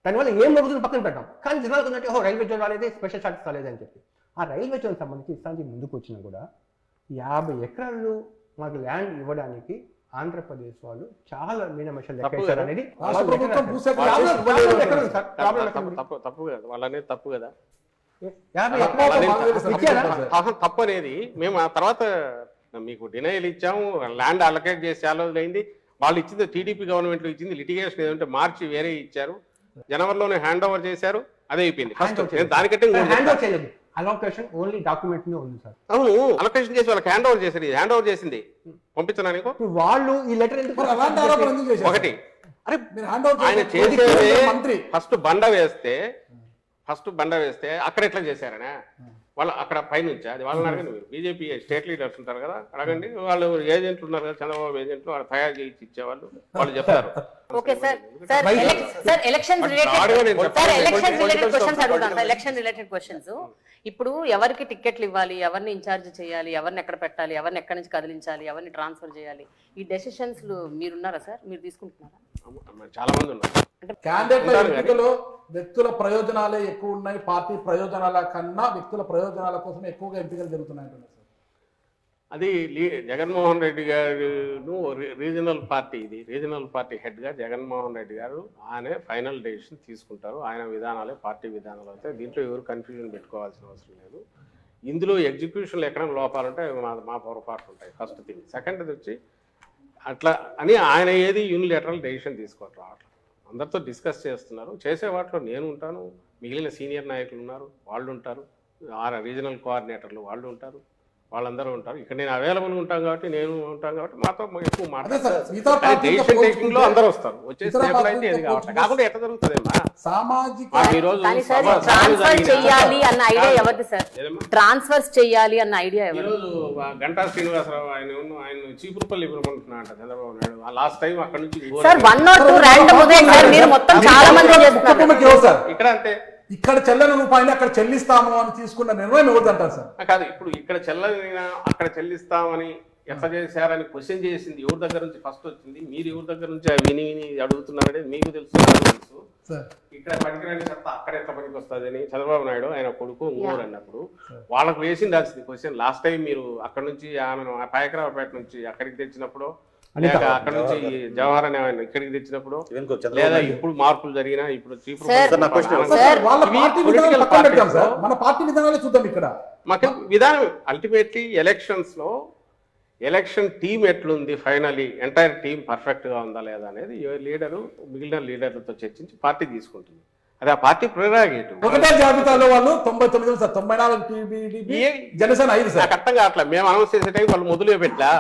దానివల్ల ఏం జరుగుతుంది పక్కన పెట్టాం. కానీ జనాలకు ఉన్నట్టు రైల్వే జోన్ రాలేదు, స్పెషల్ స్టాటస్ రాలేదని చెప్పి ఆ రైల్వే జోన్ సంబంధించి ఇస్తానికి ముందుకు వచ్చినా కూడా 50 ఎకరాలు మాకు ల్యాండ్ ఇవ్వడానికి ఆంధ్రప్రదేశ్ వాళ్ళు చాలా మీనమేషాలు లెక్కేశారు అనేది తప్పు కదా. తప్పు అనేది మేము ఆ తర్వాత మీకు డినైల్ ఇచ్చాము, ల్యాండ్ అలొకేట్ చేసి చాలా రోజులైంది. వాళ్ళు ఇచ్చింది టీడీపీ గవర్నమెంట్లో ఇచ్చింది, లిటిగేషన్ ఏదంటే మార్చి వేరే ఇచ్చారు, జనవరిలోనే హ్యాండ్ ఓవర్ చేశారు, అదే అయిపోయింది. ఫస్ట్ దానికంటే అలొకేషన్ ఓన్లీ డాక్యుమెంట్ ఉంది సార్. అవును, అలొకేషన్ చేసి వాళ్ళకి హ్యాండ్ ఓవర్ చేశారు. హ్యాండ్ ఓవర్ చేసింది పంపించనా నీకు? ఇప్పుడు వాళ్ళు ఈ లెటర్ ఎందుకు మరి అలాంటి ఆరోపణ ఎందుకు చేశారు? ఒకటి అరే మీరు హ్యాండ్ అవుట్ ఆయన చేసిన చేసేది మంత్రి ఫస్ట్ బండ వేస్తే అక్కడ ఎట్లా చేశారనే వాళ్ళు అక్కడ పైనుంచి అది వాళ్ళని అడగండి. మీరు బీజేపీ స్టేట్ లీడర్స్ ఉంటారు కదా, అడగండి. వాళ్ళు ఏజెంట్లు ఉన్నారు కదా, చంద్రబాబు ఏజెంట్లు, వాళ్ళు తయారు చేసి ఇచ్చేవాళ్ళు, వాళ్ళు చెప్తారు. Okay sir. Sir election related questions అడుగుతాను సార్. Election related questions. ఇప్పుడు ఎవరికి టికెట్లు ఇవ్వాలి, ఎవరిని ఇన్ఛార్జ్ చేయాలి, ఎవరిని ఎక్కడ పెట్టాలి, ఎవరిని ఎక్కడి నుంచి కదిలించాలి, ఎవరిని ట్రాన్స్ఫర్ చేయాలి, ఈ డెసిషన్స్ మీరున్నారా సార్? మీరు తీసుకుంటున్నారా? చాలా మంది ఉన్నారు. క్యాండిడేట్ల ఎంపికలో వ్యక్తుల ప్రయోజనాలే ఎక్కువ ఉన్నాయి, పార్టీ ప్రయోజనాల కన్నా వ్యక్తుల ప్రయోజనాల కోసం ఎక్కువగా ఎంపికలు జరుగుతున్నాయి అంటున్నారు సార్. అది జగన్మోహన్ రెడ్డి గారు రీజనల్ పార్టీ, ఇది రీజనల్ పార్టీ హెడ్గా జగన్మోహన్ రెడ్డి గారు ఆయనే ఫైనల్ డెసిషన్ తీసుకుంటారు. ఆయన విధానాలే పార్టీ విధానాలు అవుతాయి. దీంట్లో ఎవరు కన్ఫ్యూజన్ పెట్టుకోవాల్సిన అవసరం లేదు. ఇందులో ఎగ్జిక్యూషన్లో ఎక్కడ లోపాలంటే మా పొరపాట్లు ఉంటాయి. First thing. సెకండ్ వచ్చి అట్లా అని ఆయన ఏది యూనిలేటరల్ డెసిషన్ తీసుకోవట్లేదు. అట్లా అందరితో డిస్కస్ చేస్తున్నారు. చేసే వాటిలో నేను ఉంటాను, మిగిలిన సీనియర్ నాయకులు ఉన్నారు, వాళ్ళు ఉంటారు, రీజనల్ కోఆర్డినేటర్లు వాళ్ళు ఉంటారు, వాళ్ళందరూ ఉంటారు. ఇక్కడ నేను అవైలబుల్గా ఉంటాను కాబట్టి, నేను ఉంటాను కాబట్టి మాతో ఎక్కువ మాట్లాడతారు. డెసిషన్ టేకింగ్ లో అందరూ వస్తారు. వచ్చే స్టేబుల్ అయితే ఏది కావట్లేదు. కాకుండా ఎట్లా జరుగుతుందేమా సామాజిక ఈరోజు ట్రాన్స్ఫర్ చేయాలి అన్న ఐడియా ఎవరిది సార్? ట్రాన్స్ఫర్స్ చేయాలి అన్న ఐడియా ఎవరు? ఈరోజు గంటా శ్రీనివాసరావు ఆయన చీపురుపల్లి ఇవ్వమంటున్నా అంట చంద్రబాబు నాయుడు. లాస్ట్ టైం అక్కడ నుంచి సార్ 1 or 2 ర్యాండమ్ ఉదయం సార్, మీరు మొత్తం చాలా మంది చేస్తున్నారు ఇక్కడ అంటే ఇక్కడ చెల్లని రూపాయలు అక్కడ చెల్లిస్తాము అని తీసుకున్న నిర్ణయం ఎవరిదంటారు సార్? కాదు, ఇప్పుడు ఇక్కడ చెల్లని అక్కడ చెల్లిస్తామని ఎట్లా చేశారని క్వశ్చన్ చేసింది ఎవరి దగ్గర నుంచి ఫస్ట్ వచ్చింది? మీరు ఎవరి దగ్గర నుంచి విని అడుగుతున్నారనేది మీకు తెలుసు, నాకు తెలుసు. ఇక్కడ పనికిరాని చెత్త అక్కడ ఎట్లా పనికి వస్తుంది అని చంద్రబాబు నాయుడు ఆయన కొడుకు ఇంకోడు అన్నప్పుడు వాళ్ళకు వేసిండాల్సింది క్వశ్చన్. లాస్ట్ టైం మీరు అక్కడ నుంచి ఆమెను పాయకరావుపేట నుంచి అక్కడికి తెచ్చినప్పుడు, లేక అక్కడ నుంచి జవహర్ అనే ఆయన ఇక్కడికి తెచ్చినప్పుడు, లేదా ఇప్పుడు మార్పులు జరిగినా ఇప్పుడు మన పార్టీ విధానాలే చూద్దాం. ఇక్కడ మాకు విధానం అల్టిమేట్లీ ఎలక్షన్స్ లో ఎలక్షన్ టీం ఎట్లుంది, ఫైనలీ ఎంటైర్ టీం పర్ఫెక్ట్ గా ఉందా లేదా అనేది లీడరు మిగిలిన లీడర్లతో చర్చించి పార్టీ తీసుకుంటుంది. అది ఆ పార్టీ ప్రెరాగేటివ్. ఒకటే జాబితాలో వాళ్ళు 99 సార్, 94 జనసేన 5 సార్. అర్థం కావట్లా. మేము అనౌన్స్ చేసే టైం వాళ్ళు మొదలు పెట్టలా.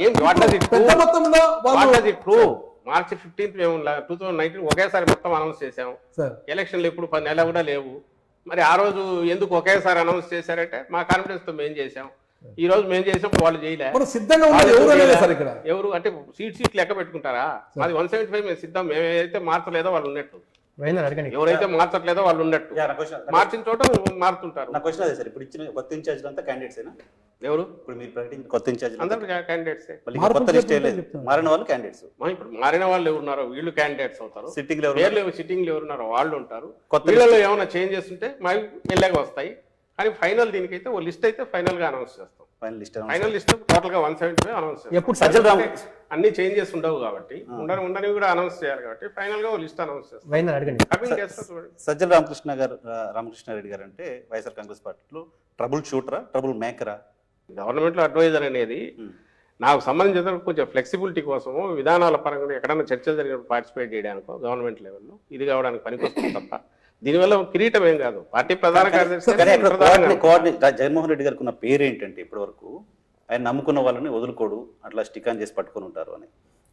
ఏం మార్చి 15 మేము 2019 ఒకేసారి మొత్తం అనౌన్స్ చేసాం. ఎలక్షన్లు ఎప్పుడు 10 నెలలు కూడా లేవు. మరి ఆ రోజు ఎందుకు ఒకేసారి అనౌన్స్ చేశారంటే మా కాన్ఫిడెన్స్ తో మేము చేసాం. ఈ రోజు మేము చేసినప్పుడు వాళ్ళు చేయలేదు. సిద్ధంగా ఎవరు అంటే సీట్ లెక్క పెట్టుకుంటారా? అది 175 మేము సిద్ధం. మేమైతే మార్చలేదో వాళ్ళు ఉన్నట్టు, ఎవరైతే మార్చట్లేదో వాళ్ళు ఉన్నట్టు, మార్చిన చోట మారుతుంటారు. నా క్వశ్చన్ అదే సార్. ఇప్పుడు ఇచ్చిన కొత్త ఇన్ఛార్జ్ అంతా క్యాండిడేట్స్ ఎవరు? ఇప్పుడు మీరు ప్రకటించిన కొత్త ఇన్ఛార్జ్ అందరూ క్యాండిడేట్స్. కొత్త లిస్ట్ మారిన వాళ్ళు క్యాండిడేట్స్. ఇప్పుడు మారిన వాళ్ళు ఎవరున్నారో వీళ్ళు క్యాండిడేట్స్ అవుతారు. సిట్టింగ్ సిట్టింగ్ ఎవరున్నారో వాళ్ళు ఉంటారు. వీళ్ళలో ఏమైనా చేంజెస్ ఉంటే మాకు వెళ్ళాక వస్తాయి. కానీ ఫైనల్ దీనికైతే ఓ లిస్ట్ అయితే ఫైనల్ గా అనౌన్స్ చేస్తాం. ఫైనల్ లిస్ట్ టోటల్ గా 175 అనౌన్స్ చేస్తాం. అన్ని చేంజెస్ ఉండవు కాబట్టి, ఉండని కూడా అనౌన్స్ చేయాలి కాబట్టి ఫైనల్ గా లిస్ట్ అనౌన్స్ చేస్తాం. సజ్జల రామకృష్ణారెడ్డి గారు అంటే వైఎస్ఆర్ కాంగ్రెస్ పార్టీలో ట్రబుల్ షూటరా, ట్రబుల్ మేకరా? గవర్నమెంట్ లో అడ్వైజర్ అనేది నాకు సంబంధించిన కొంచెం ఫ్లెక్సిబిలిటీ కోసము విధానాల పరంగా ఎక్కడైనా చర్చలు జరిగినప్పుడు పార్టిసిపేట్ చేయడానికో గవర్నమెంట్ లెవెల్లో ఇది కావడానికి పనికొస్తుంది తప్ప దీనివల్ల కిరీటం ఏం కాదు. పార్టీ ప్రధాన కార్యదర్శి జగన్మోహన్ రెడ్డి గారికి ఉన్న పేరు ఏంటంటే ఇప్పటి వరకు ఆయన నమ్ముకున్న వాళ్ళని వదులుకోడు, అట్లా స్టిక్ ఆన్ చేసి పట్టుకొని ఉంటారు అని.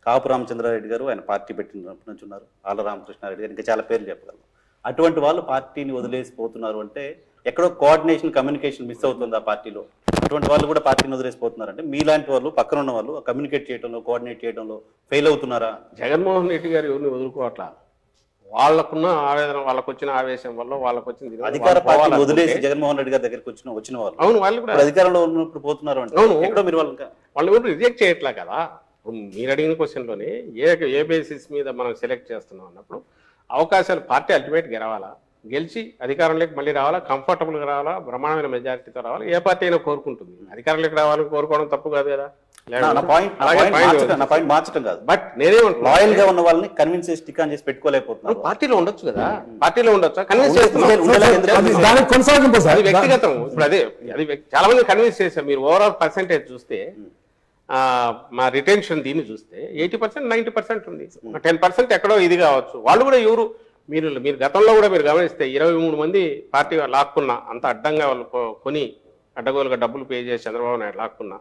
కాపు రామచంద్రారెడ్డి గారు ఆయన పార్టీ పెట్టినప్పటి నుంచి ఉన్నారు. ఆళ్ళ రామకృష్ణారెడ్డి గారు, ఇంకా చాలా పేర్లు చెప్పగలరు. అటువంటి వాళ్ళు పార్టీని వదిలేసిపోతున్నారు అంటే ఎక్కడో కోఆర్డినేషన్, కమ్యూనికేషన్ మిస్ అవుతుంది ఆ పార్టీలో. అటువంటి వాళ్ళు కూడా పార్టీని వదిలేసిపోతున్నారు అంటే మీలాంటి వాళ్ళు, పక్కన ఉన్న వాళ్ళు కమ్యూనికేట్ చేయడంలో, కోఆర్డినేట్ చేయడంలో ఫెయిల్ అవుతున్నారా? జగన్మోహన్ రెడ్డి గారు ఎవరిని వదులుకోవట్లా. వాళ్ళకున్న ఆవేదన, వాళ్ళకు వచ్చిన ఆవేశం వల్ల వాళ్ళకు వచ్చింది అధికార పార్టీ వదిలేసి జగన్మోహన్ రెడ్డి గారి దగ్గరికి వచ్చిన వాళ్ళు. అవును, వాళ్ళు కూడా అధికారంలో ఉన్నప్పుడు పోతున్నారు అంటే ఎక్కడో మీరు వాళ్ళు రిజెక్ట్ చేయట్లే కదా. మీరు అడిగిన క్వశ్చన్లోనే ఏ బేసిస్ మీద మనం సెలెక్ట్ చేస్తున్నాం అన్నప్పుడు అవకాశాలు పార్టీ అల్టిమేట్ గెలవాలా, గెలిచి అధికారంలోకి మళ్ళీ రావాలా, కంఫర్టబుల్గా రావాలా, బ్రహ్మాండమైన మెజారిటీతో రావాలా. ఏ పార్టీ అయినా కోరుకుంటుంది. అధికారంలోకి రావాలని కోరుకోవడం తప్పు కాదు కదా. మార్చడం కాదు, బట్ నేనేమంటున్నా లాయల్ గా ఉన్న వాళ్ళని కన్విన్స్ చేసి స్టిక్ ఆన్ చేసి పెట్టుకోలేకపోతున్నారు. పార్టీలో ఉండొచ్చు కదా, పార్టీలో ఉండొచ్చు, కన్విన్స్ చేస్తున్నారు. అది వ్యక్తిగతం. ఇప్పుడు అది చాలా మంది కన్విన్స్ చేశారు. మీరు ఓవరాల్ పర్సెంటేజ్ చూస్తే మా రిటెన్షన్ దీన్ని చూస్తే 80%, 90% ఉంది. 10% ఎక్కడో ఇది కావచ్చు. వాళ్ళు కూడా ఎవరు మీరు గతంలో కూడా మీరు గమనిస్తే 23 మంది పార్టీ లాక్కున్నా, అంత అడ్డంగా వాళ్ళు కొని అడ్డగోలుగా డబ్బులు పే చేసి చంద్రబాబు నాయుడు లాక్కున్నా,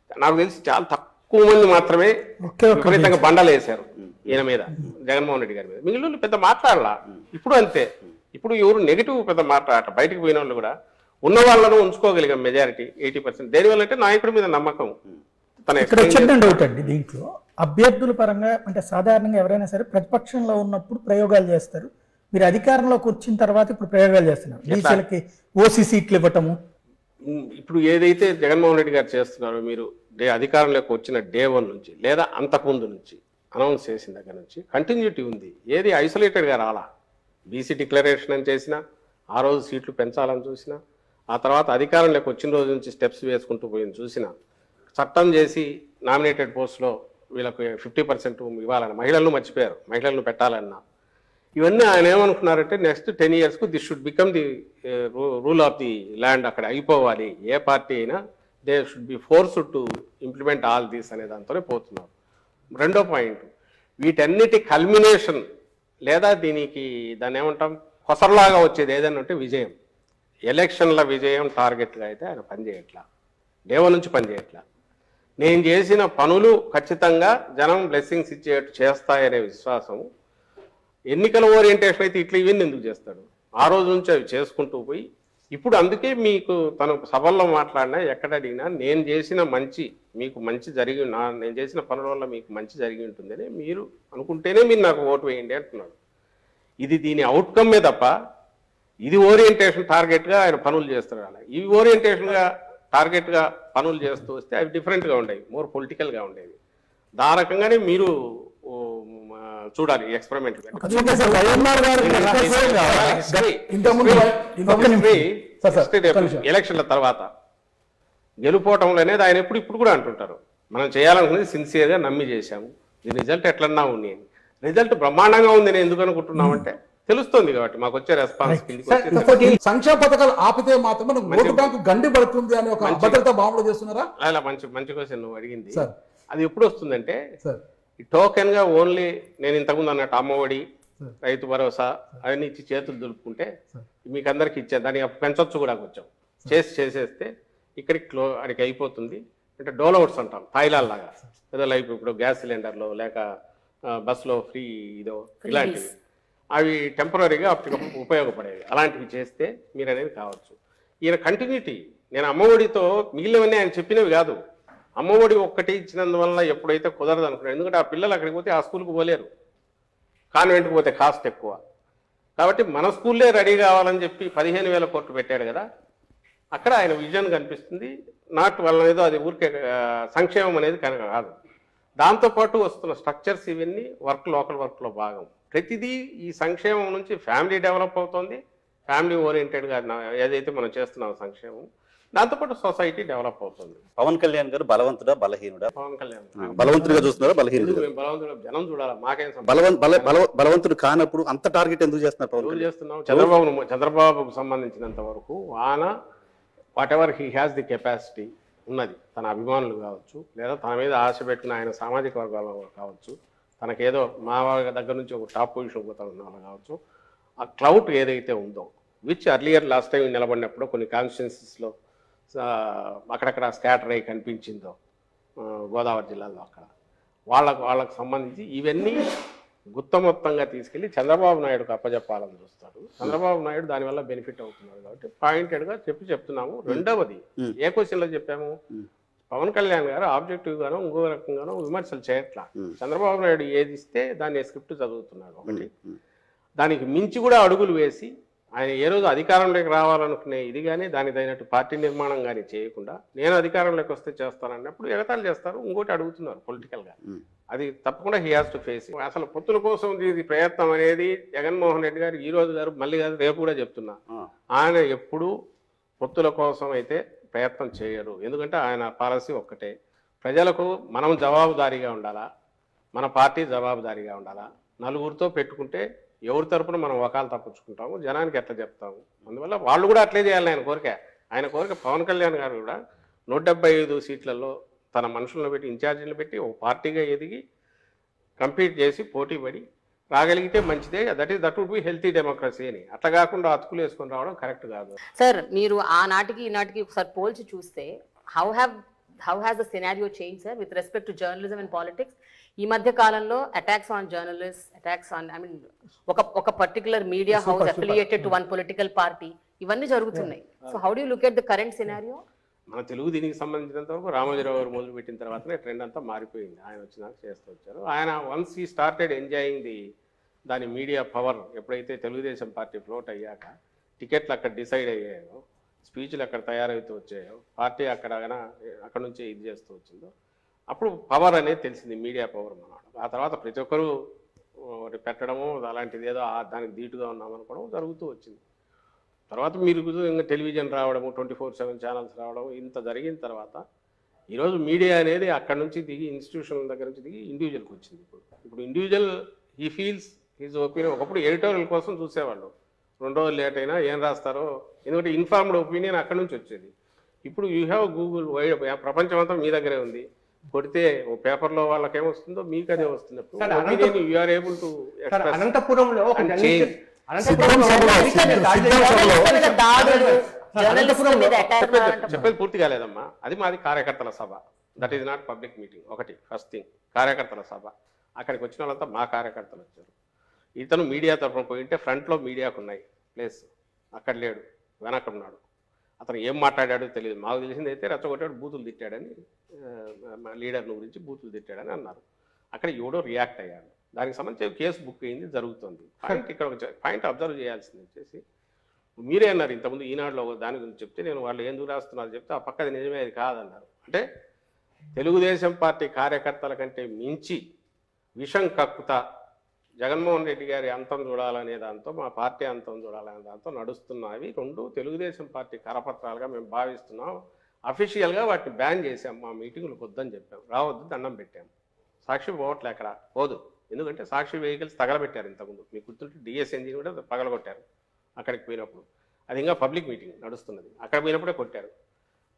నాకు తెలిసి చాలా ఎక్కువ మంది మాత్రమే ఒకే ఒక్క విపరీతంగా బండలు వేశారు ఈయన మీద, జగన్మోహన్ రెడ్డి గారి మీద. మిగిలిన పెద్ద మాట్లాడాల. ఇప్పుడు అంతే, ఇప్పుడు ఎవరు నెగిటివ్ పెద్ద మాట్లాడట. బయటకు పోయిన వాళ్ళు కూడా ఉన్న వాళ్ళను ఉంచుకోగలిగాం మెజారిటీ 80%. దేనివల్ల అంటే నాయకుడి మీద నమ్మకం. తన ఇక్కడ చిన్న డౌట్ అండి దీంట్లో, అభ్యర్థుల పరంగా అంటే సాధారణంగా ఎవరైనా సరే ప్రతిపక్షంలో ఉన్నప్పుడు ప్రయోగాలు చేస్తారు, మీరు అధికారంలోకి వచ్చిన తర్వాత ఇప్పుడు ప్రయోగాలు చేస్తున్నారు. బీసీలకి ఓసీ సీట్లు ఇవ్వటము. ఇప్పుడు ఏదైతే జగన్మోహన్ రెడ్డి గారు చేస్తున్నారో, మీరు అధికారంలోకి వచ్చిన డే 1 నుంచి లేదా అంతకుముందు నుంచి అనౌన్స్ చేసిన దగ్గర నుంచి కంటిన్యూటీ ఉంది. ఏది ఐసోలేటెడ్గా రాలా. బీసీ డిక్లరేషన్ అని చేసినా, ఆ రోజు సీట్లు పెంచాలని చూసినా, ఆ తర్వాత అధికారంలోకి వచ్చిన రోజు నుంచి స్టెప్స్ వేసుకుంటూ పోయింది చూసినా, చట్టం చేసి నామినేటెడ్ పోస్టులో వీళ్ళకు 50% ఇవ్వాలని మహిళలను మర్చిపోయారు, మహిళలను పెట్టాలన్నా. ఇవన్నీ ఆయన ఏమనుకున్నారంటే నెక్స్ట్ 10 yearsకు this should become the rule of the land, అక్కడ అయిపోవాలి. ఏ పార్టీ అయినా they should be forced to implement all these అనే దాంతోనే పోతున్నారు. రెండో పాయింట్, వీటన్నిటి కల్మినేషన్ లేదా దీనికి దాన్ని ఏమంటాం కొసరలాగా వచ్చేది ఏదైనా ఉంటే విజయం. ఎలక్షన్ల విజయం టార్గెట్గా అయితే ఆయన పనిచేయట్లా, డే 1 నుంచి పనిచేయట్లా. నేను చేసిన పనులు ఖచ్చితంగా జనం బ్లెస్సింగ్స్ ఇచ్చేట్టు చేస్తాయనే విశ్వాసం. ఎన్నికల ఓరియంటేషన్ అయితే ఇట్లా ఇవన్నీ ఎందుకు చేస్తాడు? ఆ రోజు నుంచి అవి చేసుకుంటూ పోయి ఇప్పుడు అందుకే మీకు తను సభల్లో మాట్లాడినా ఎక్కడ అడిగినా నేను చేసిన మంచి మీకు మంచి జరిగి నేను చేసిన పనుల వల్ల మీకు మంచి జరిగి ఉంటుందని మీరు అనుకుంటేనే మీరు నాకు ఓటు వేయండి అంటున్నాడు. ఇది దీని అవుట్కమ్మే తప్ప ఇది ఓరియంటేషన్ టార్గెట్గా ఆయన పనులు చేస్తున్నాడు. ఇవి ఓరియంటేషన్గా టార్గెట్గా పనులు చేస్తూ వస్తే అవి డిఫరెంట్గా ఉండేవి, మోర్ పొలిటికల్గా ఉండేవి. ఆ రకంగానే మీరు చూడాలి ఎక్స్పెరిమెంట్. ఎలక్షన్ల తర్వాత గెలుపోవటంలో అనేది ఆయన ఇప్పుడు కూడా అంటుంటారు, మనం చేయాలనుకునేది సిన్సియర్గా నమ్మి చేశాము, దీని రిజల్ట్ ఎట్లన్నా ఉంది అని. రిజల్ట్ బ్రహ్మాండంగా ఉంది నేను ఎందుకు అనుకుంటున్నామంటే తెలుస్తుంది కాబట్టి మాకు వచ్చే రెస్పాన్స్. సంక్షేమ పథకాలు ఆపితే మాత్రం మనకు ఓటు బ్యాంకు గండి పడుతుంది అని ఒక అభద్రతా భావన చేస్తున్నారా? అలా మంచి క్వశ్చన్ నువ్వు అడిగింది. అది ఎప్పుడు వస్తుందంటే ఈ టోకెన్ గా ఓన్లీ నేను ఇంతకుముందు అన్నట్టు అమ్మఒడి, రైతు భరోసా అవన్నీ ఇచ్చి చేతులు దులుపుకుంటే మీకు అందరికి ఇచ్చాను, దాన్ని పెంచొచ్చు కూడా కొంచెం చేసేస్తే ఇక్కడికి అడికి అయిపోతుంది. అంటే డోలౌట్స్ అంటాం తాయిలాల్ లాగా, ఏదో లైక్ ఇప్పుడు గ్యాస్ సిలిండర్లో లేక బస్సులో ఫ్రీ ఇదో ఇలాంటివి, అవి టెంపరీగా అప్పటికప్పుడు ఉపయోగపడేవి. అలాంటివి చేస్తే మీరు అనేది కావచ్చు. ఈయన కంటిన్యూటీ, నేను అమ్మఒడితో మిగిలినవన్నీ ఆయన చెప్పినవి కాదు, అమ్మఒడి ఒక్కటి ఇచ్చినందువల్ల ఎప్పుడైతే కుదరదు అనుకున్నాను. ఎందుకంటే ఆ పిల్లలు అక్కడికి పోతే ఆ స్కూల్కి పోలేరు, కాన్వెంట్కి పోతే కాస్ట్ ఎక్కువ. కాబట్టి మన స్కూల్లే రెడీ కావాలని చెప్పి 15,000 కోట్లు పెట్టాడు కదా, అక్కడ ఆయన విజన్ కనిపిస్తుంది. నాట్ వల్ల ఏదో అది ఊరికే సంక్షేమం అనేది కనుక కాదు, దాంతోపాటు వస్తున్న స్ట్రక్చర్స్ ఇవన్నీ లోకల్ వర్క్లో భాగం. ప్రతిదీ ఈ సంక్షేమం నుంచి ఫ్యామిలీ డెవలప్ అవుతుంది, ఫ్యామిలీ ఓరియంటెడ్గా ఏదైతే మనం చేస్తున్నాం సంక్షేమం, దాంతోపాటు సొసైటీ డెవలప్ అవుతుంది. పవన్ కళ్యాణ్ గారు బలవంతుడా బలహీనుడా? పవన్ కళ్యాణ్ బలవంతుడిగా చూస్తున్నారా బలహీనుడు? బలవంతుడు జనం చూడాలా, మాకేం బలవంతుడు కానప్పుడు అంత టార్గెట్ ఎందుకు చేస్తున్నారు? పవన్ చేస్తున్నాం చంద్రబాబుకు సంబంధించినంత వరకు ఆయన what ever he has the capacity ఉన్నది, తన అభిమానులు కావచ్చు లేదా తన మీద ఆశ పెట్టుకున్న ఆయన సామాజిక వర్గాల కావచ్చు, తనకేదో మా వాళ్ళ దగ్గర నుంచి ఒక టాప్ పొజిషన్ పోతా ఉన్న వాళ్ళు కావచ్చు, ఆ క్లౌట్ ఏదైతే ఉందో విచ్ అర్లియర్ లాస్ట్ టైం నిలబడినప్పుడు కొన్ని కాన్స్టిట్యున్సీస్లో అక్కడక్కడ స్కాటర్ అయి కనిపించిందో గోదావరి జిల్లాలో, అక్కడ వాళ్ళకు సంబంధించి ఇవన్నీ గుత్తమొత్తంగా తీసుకెళ్లి చంద్రబాబు నాయుడుకు అప్పచెప్పాలని చూస్తాడు. చంద్రబాబు నాయుడు దానివల్ల బెనిఫిట్ అవుతున్నారు కాబట్టి పాయింటెడ్గా చెప్తున్నాము. రెండవది ఏ క్వశ్చన్లో చెప్పాము, పవన్ కళ్యాణ్ గారు ఆబ్జెక్టివ్ గానో ఇంకో రకంగానో విమర్శలు చేయట్లా. చంద్రబాబు నాయుడు ఏది ఇస్తే దాన్ని స్క్రిప్ట్ చదువుతున్నాడు ఒకటి, దానికి మించి కూడా అడుగులు వేసి ఆయన ఏ రోజు అధికారంలోకి రావాలనుకునే ఇది కానీ దాని తగినట్టు పార్టీ నిర్మాణం కానీ చేయకుండా నేను అధికారంలోకి వస్తే చేస్తానన్నప్పుడు ఎగతాళి చేస్తారు, ఇంకోటి అడుగుతున్నారు పొలిటికల్గా. అది తప్పకుండా హీ హాస్ టు ఫేస్. అసలు పొత్తుల కోసం ఇది ప్రయత్నం అనేది జగన్మోహన్ రెడ్డి గారు ఈ రోజు గారు మళ్ళీ గారు రేపు కూడా చెప్తున్నా, ఆయన ఎప్పుడూ పొత్తుల కోసం అయితే ప్రయత్నం చేయరు. ఎందుకంటే ఆయన పాలసీ ఒక్కటే, ప్రజలకు మనం జవాబుదారీగా ఉండాలా, మన పార్టీ జవాబుదారీగా ఉండాలా. నలుగురితో పెట్టుకుంటే ఎవరి తరపున మనం వకాలు తప్పించుకుంటాము, జనానికి ఎట్లా చెప్తాము. అందువల్ల వాళ్ళు కూడా అట్లే చేయాలి ఆయన కోరిక. పవన్ కళ్యాణ్ గారు కూడా 175 సీట్లలో తన మనుషులను పెట్టి ఇన్ఛార్జీలు పెట్టి ఒక పార్టీగా ఎదిగి కంపీట్ చేసి పోటీ పడి రాగలిగితే మంచిదే. That would be healthy democracy అని. అట్లా కాకుండా అతుకులు వేసుకొని రావడం కరెక్ట్ కాదు. సార్ మీరు ఆ నాటికి ఈ నాటికి ఒకసారి పోల్చి చూస్తే how have how has the scenario changed, sir, with respect to journalism and politics? ఈ మధ్య కాలంలో attacks on journalist, attacks on ఒక particular media house affiliated to one political party, ఇవన్నీ జరుగుతున్నాయి. So how do you look at the current scenario? మన తెలుగు దీనికి సంబంధించినంత వరకు రామోజీరావు గారు మొదలుపెట్టిన తర్వాతనే ట్రెండ్ అంతా మారిపోయింది. ఆయన వచ్చినాక చేస్తూ వచ్చారు. ఆయన వన్స్ ఈ స్టార్టెడ్ ఎంజాయింగ్ దాని మీడియా పవర్, ఎప్పుడైతే తెలుగుదేశం పార్టీ ఫ్లోట్ అయ్యాక టికెట్లు అక్కడ డిసైడ్ అయ్యాయో, స్పీచ్లు అక్కడ తయారవుతూ వచ్చాయో, పార్టీ అక్కడ నుంచి ఇది చేస్తూ వచ్చిందో, అప్పుడు పవర్ అనేది తెలిసింది, మీడియా పవర్ అన్నమాట. ఆ తర్వాత ప్రతి ఒక్కరూ పెట్టడము అలాంటిది ఏదో దానికి ధీటుగా ఉన్నామనుకోవడం జరుగుతూ వచ్చింది. తర్వాత మీరు ఇంకా టెలివిజన్ రావడము, 24/7 ఛానల్స్ రావడం, ఇంత జరిగిన తర్వాత ఈరోజు మీడియా అనేది అక్కడ నుంచి దిగి ఇన్స్టిట్యూషన్ల దగ్గర నుంచి దిగి ఇండివిజువల్కి వచ్చింది. ఇప్పుడు individual he feels his opinion. ఒకప్పుడు ఎడిటోరియల్ కోసం చూసేవాళ్ళు, 2 రోజులు లేట్ అయినా ఏం రాస్తారో, ఎందుకంటే ఇన్ఫార్మ్డ్ ఒపీనియన్ అక్కడ నుంచి వచ్చేది. ఇప్పుడు యూ హ్యావ్ గూగుల్, వైడ్ ప్రపంచం అంతా మీ దగ్గరే ఉంది. కొడితే ఓ పేపర్లో వాళ్ళకేమొస్తుందో మీకు అదే వస్తుంది. అనంతపురంలో చెప్పేది పూర్తి కాలేదమ్మా. అది మాది కార్యకర్తల సభ, that is not public meeting. ఒకటి ఫస్ట్ థింగ్, కార్యకర్తల సభ. అక్కడికి వచ్చిన వాళ్ళంతా మా కార్యకర్తలు వచ్చారు. ఇతను మీడియా తరఫున పోయింటే ఫ్రంట్లో మీడియాకు ఉన్నాయి ప్లేస్, అక్కడ లేడు, వెనక ఉన్నాడు. అతను ఏం మాట్లాడాడో తెలియదు. మాకు తెలిసింది అయితే రెచ్చగొట్టాడు, బూతులు తిట్టాడని, లీడర్ని గురించి బూతులు తిట్టాడని అన్నారు. అక్కడ ఎవడో రియాక్ట్ అయ్యాడు. దానికి సంబంధించి కేసు బుక్ అయింది, జరుగుతుంది. పాయింట్ ఇక్కడ ఒక పాయింట్ అబ్జర్వ్ చేయాల్సింది వచ్చేసి, మీరే అన్నారు ఇంతకుముందు ఈనాడులో దాని గురించి చెప్తే, నేను వాళ్ళు ఎందుకు రాస్తున్నారు చెప్తే ఆ పక్కది నిజమే, అది కాదన్నారు. అంటే తెలుగుదేశం పార్టీ కార్యకర్తల కంటే మించి విషం కక్కుతా జగన్మోహన్ రెడ్డి గారి అంతం చూడాలనే దాంతో, మా పార్టీ అంతం చూడాలనే దాంతో నడుస్తున్నవి 2 తెలుగుదేశం పార్టీ కరపత్రాలుగా మేము భావిస్తున్నాం. అఫీషియల్గా వాటిని బ్యాన్ చేసాం. మా మీటింగులకు వద్దని చెప్పాం, రావద్దు, దండం పెట్టాం. సాక్షి పోవట్లే అక్కడ, పోదు. ఎందుకంటే సాక్షి వెహికల్స్ తగలబెట్టారు ఇంతకుముందు, మీకు గుర్తుంటే డిఎస్ ఎంజిన్ కూడా పగలగొట్టారు అక్కడికి పోయినప్పుడు. అది ఇంకా పబ్లిక్ మీటింగ్ నడుస్తున్నది, అక్కడ పోయినప్పుడే కొట్టారు.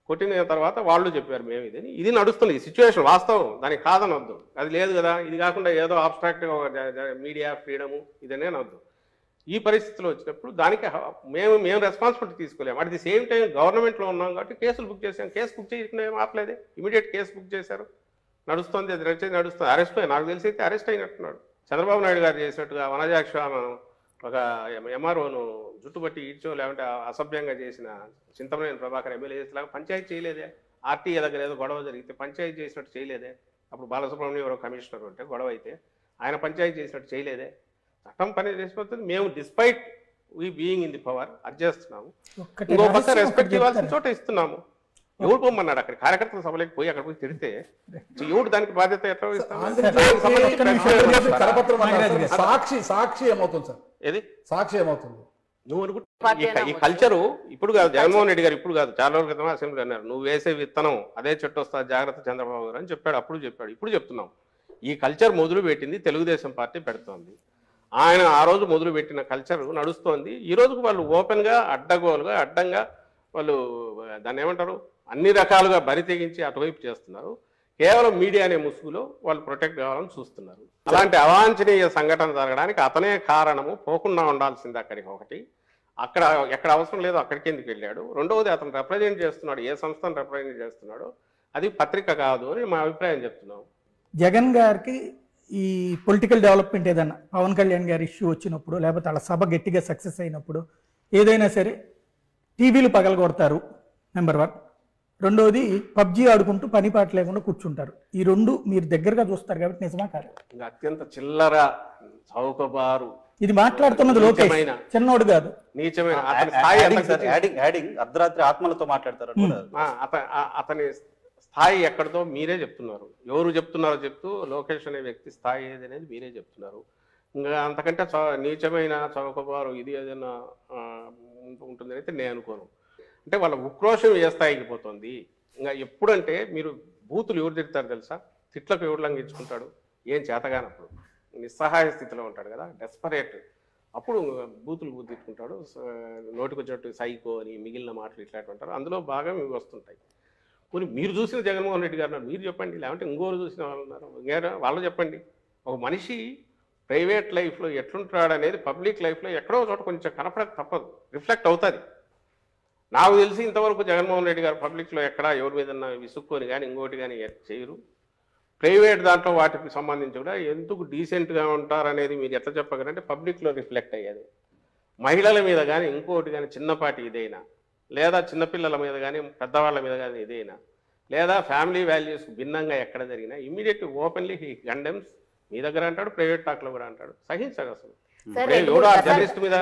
కొట్టిన తర్వాత వాళ్ళు చెప్పారు మేము ఇది నడుస్తుంది, ఈ సిచ్యువేషన్ వాస్తవం, దానికి కాదనొద్దు. అది లేదు కదా, ఇది కాకుండా ఏదో ఆబ్స్ట్రాక్ట్గా మీడియా ఫ్రీడము ఇదనే అనొద్దు. ఈ పరిస్థితిలో వచ్చినప్పుడు దానికి మేము రెస్పాన్సిబిలిటీ తీసుకోలేము. అట్ ది సేమ్ టైం గవర్నమెంట్లో ఉన్నాం కాబట్టి కేసులు బుక్ చేసాం. కేసు బుక్ చేయకుండా ఏం ఆపలేదే, ఇమీడియట్ కేసు బుక్ చేశారు, నడుస్తుంది. అది నడుస్తుంది. అరెస్ట్ నాకు తెలిసి అయితే అరెస్ట్ అయినట్టున్నాడు. చంద్రబాబు నాయుడు గారు చేసినట్టుగా వనజాక్ష ఒక ఎంఆర్ఓను జుట్టుబట్టి ఈడ్చో, లేకుంటే అసభ్యంగా చేసిన చింతమనేని ప్రభాకర్ ఎమ్మెల్యే చేసేలాగా పంచాయతీ చేయలేదే. ఆర్టీఏ దగ్గర ఏదో గొడవ జరిగితే పంచాయతీ చేసినట్టు చేయలేదే. అప్పుడు బాలసుబ్రహ్మణ్యం ఎవరో కమిషనర్ ఉంటే గొడవ అయితే ఆయన పంచాయతీ చేసినట్టు చేయలేదే. చట్టం పని చేసిపోతుంది. మేము despite we being in the power అది చేస్తున్నాము. ఇంకో పక్క రెస్పెక్ట్ ఇవ్వాల్సిన చోట ఇస్తున్నాము. ఎవడు పోమన్నాడు అక్కడ కార్యకర్తల సభలోకి పోయి అక్కడ పోయి తిడితే ఎవడు దానికి బాధ్యత ఎట్లా సాక్షి ఏమవుతుంది సార్? ఏది సాక్షి ఏమవుతుంది? నువ్వు అనుకుంటా ఈ కల్చరు ఇప్పుడు కాదు, జగన్మోహన్ రెడ్డి గారు ఇప్పుడు కాదు, చాలా రోజుల క్రితం అసెంబ్లీ అన్నారు, నువ్వు వేసే విత్తనం అదే చెట్టు వస్తా, జాగ్రత్త చంద్రబాబు గారు అని చెప్పాడు. అప్పుడు చెప్పాడు, ఇప్పుడు చెప్తున్నాం. ఈ కల్చర్ మొదలు పెట్టింది తెలుగుదేశం పార్టీ పెడుతోంది. ఆయన ఆ రోజు మొదలు పెట్టిన కల్చర్ నడుస్తోంది. ఈ రోజుకు వాళ్ళు ఓపెన్గా అడ్డగోలుగా అడ్డంగా వాళ్ళు దాన్ని ఏమంటారు, అన్ని రకాలుగా బరి తెగించి అటువైపు చేస్తున్నారు. కేవలం మీడియా అనే ముసుగులో వాళ్ళు ప్రొటెక్ట్ కావాలని చూస్తున్నారు. అలాంటి అవాంఛనీయ సంఘటన జరగడానికి అతనే కారణము, పోకుండా ఉండాల్సింది అక్కడికి. ఒకటి, అక్కడ ఎక్కడ అవసరం లేదో అక్కడికి ఎందుకు వెళ్ళాడు. రెండవది, అతను రిప్రజెంట్ చేస్తున్నాడు, ఏ సంస్థను రిప్రజెంట్ చేస్తున్నాడో అది పత్రిక కాదు అని మా అభిప్రాయం చెప్తున్నాం. జగన్ గారికి ఈ పొలిటికల్ డెవలప్మెంట్ ఏదన్నా, పవన్ కళ్యాణ్ గారి ఇష్యూ వచ్చినప్పుడు, లేకపోతే వాళ్ళ సభ గట్టిగా సక్సెస్ అయినప్పుడు ఏదైనా సరే టీవీలు పగలగొడతారు, నెంబర్ 1. రెండోది, పబ్జీ ఆడుకుంటూ పని పాట లేకుండా కూర్చుంటారు. ఈ 2 మీరు దగ్గరగా చూస్తారు కాబట్టి నిజమా కాదు? అత్యంత చిల్లర చౌకబారు ఇది మాట్లాడుతున్నది లోకేష్, చిన్నోడు కాదు, నీచమైన అర్ధరాత్రి ఆత్మలతో మాట్లాడతారు. అతని స్థాయి ఎక్కడితో మీరే చెప్తున్నారు. ఎవరు చెప్తున్నారో చెప్తూ లోకేష్ అనే వ్యక్తి స్థాయి ఏది అనేది మీరే చెప్తున్నారు. ఇంకా అంతకంటే నీచమైన చౌకబారు ఇది ఏదైనా ఉంటుందని అయితే నేను అనుకోను. అంటే వాళ్ళ ఉక్రోషం ఏ స్థాయికి పోతుంది. ఇంకా ఎప్పుడంటే మీరు బూతులు ఎవరు తిడతారు తెలుసా? తిట్లకు ఎవరు లంఘించుకుంటాడు? ఏం చేతగానప్పుడు నిస్సహాయ స్థితిలో ఉంటాడు కదా, డెస్పరేట్, అప్పుడు బూతులు తిట్టుకుంటాడు. నోటికి వచ్చినట్టు సైకో అని మిగిలిన మాటలు ఇట్లాంటి ఉంటారు. అందులో బాగా ఇవి వస్తుంటాయి. కొన్ని మీరు చూసిన జగన్మోహన్ రెడ్డి గారు మీరు చెప్పండి, లేకుంటే ఇంకోరు చూసిన వాళ్ళు ఉన్నారు, వాళ్ళు చెప్పండి. ఒక మనిషి ప్రైవేట్ లైఫ్లో ఎట్లుంటాడు అనేది పబ్లిక్ లైఫ్లో ఎక్కడో చోట కొంచెం కనపడక తప్పదు, రిఫ్లెక్ట్ అవుతుంది. నాకు తెలిసి ఇంతవరకు జగన్మోహన్ రెడ్డి గారు పబ్లిక్లో ఎక్కడా ఎవరి మీద విసుక్కొని కానీ ఇంకోటి కానీ చేయరు. ప్రైవేట్ దాంట్లో వాటికి సంబంధించి కూడా ఎందుకు డీసెంట్గా ఉంటారనేది మీరు ఎట్లా చెప్పగలంటే పబ్లిక్లో రిఫ్లెక్ట్ అయ్యేది. మహిళల మీద కానీ ఇంకోటి కానీ చిన్నపాటి ఇదైనా, లేదా చిన్నపిల్లల మీద కానీ పెద్దవాళ్ళ మీద కానీ ఇదైనా, లేదా ఫ్యామిలీ వాల్యూస్ భిన్నంగా ఎక్కడ జరిగినా ఇమీడియట్ ఓపెన్లీ హీ కండెమ్స్. మీ దగ్గర అంటాడు, ప్రైవేట్ టాక్లో కూడా అంటాడు. సహించదు అసలు. జర్నలిస్ట్ మీద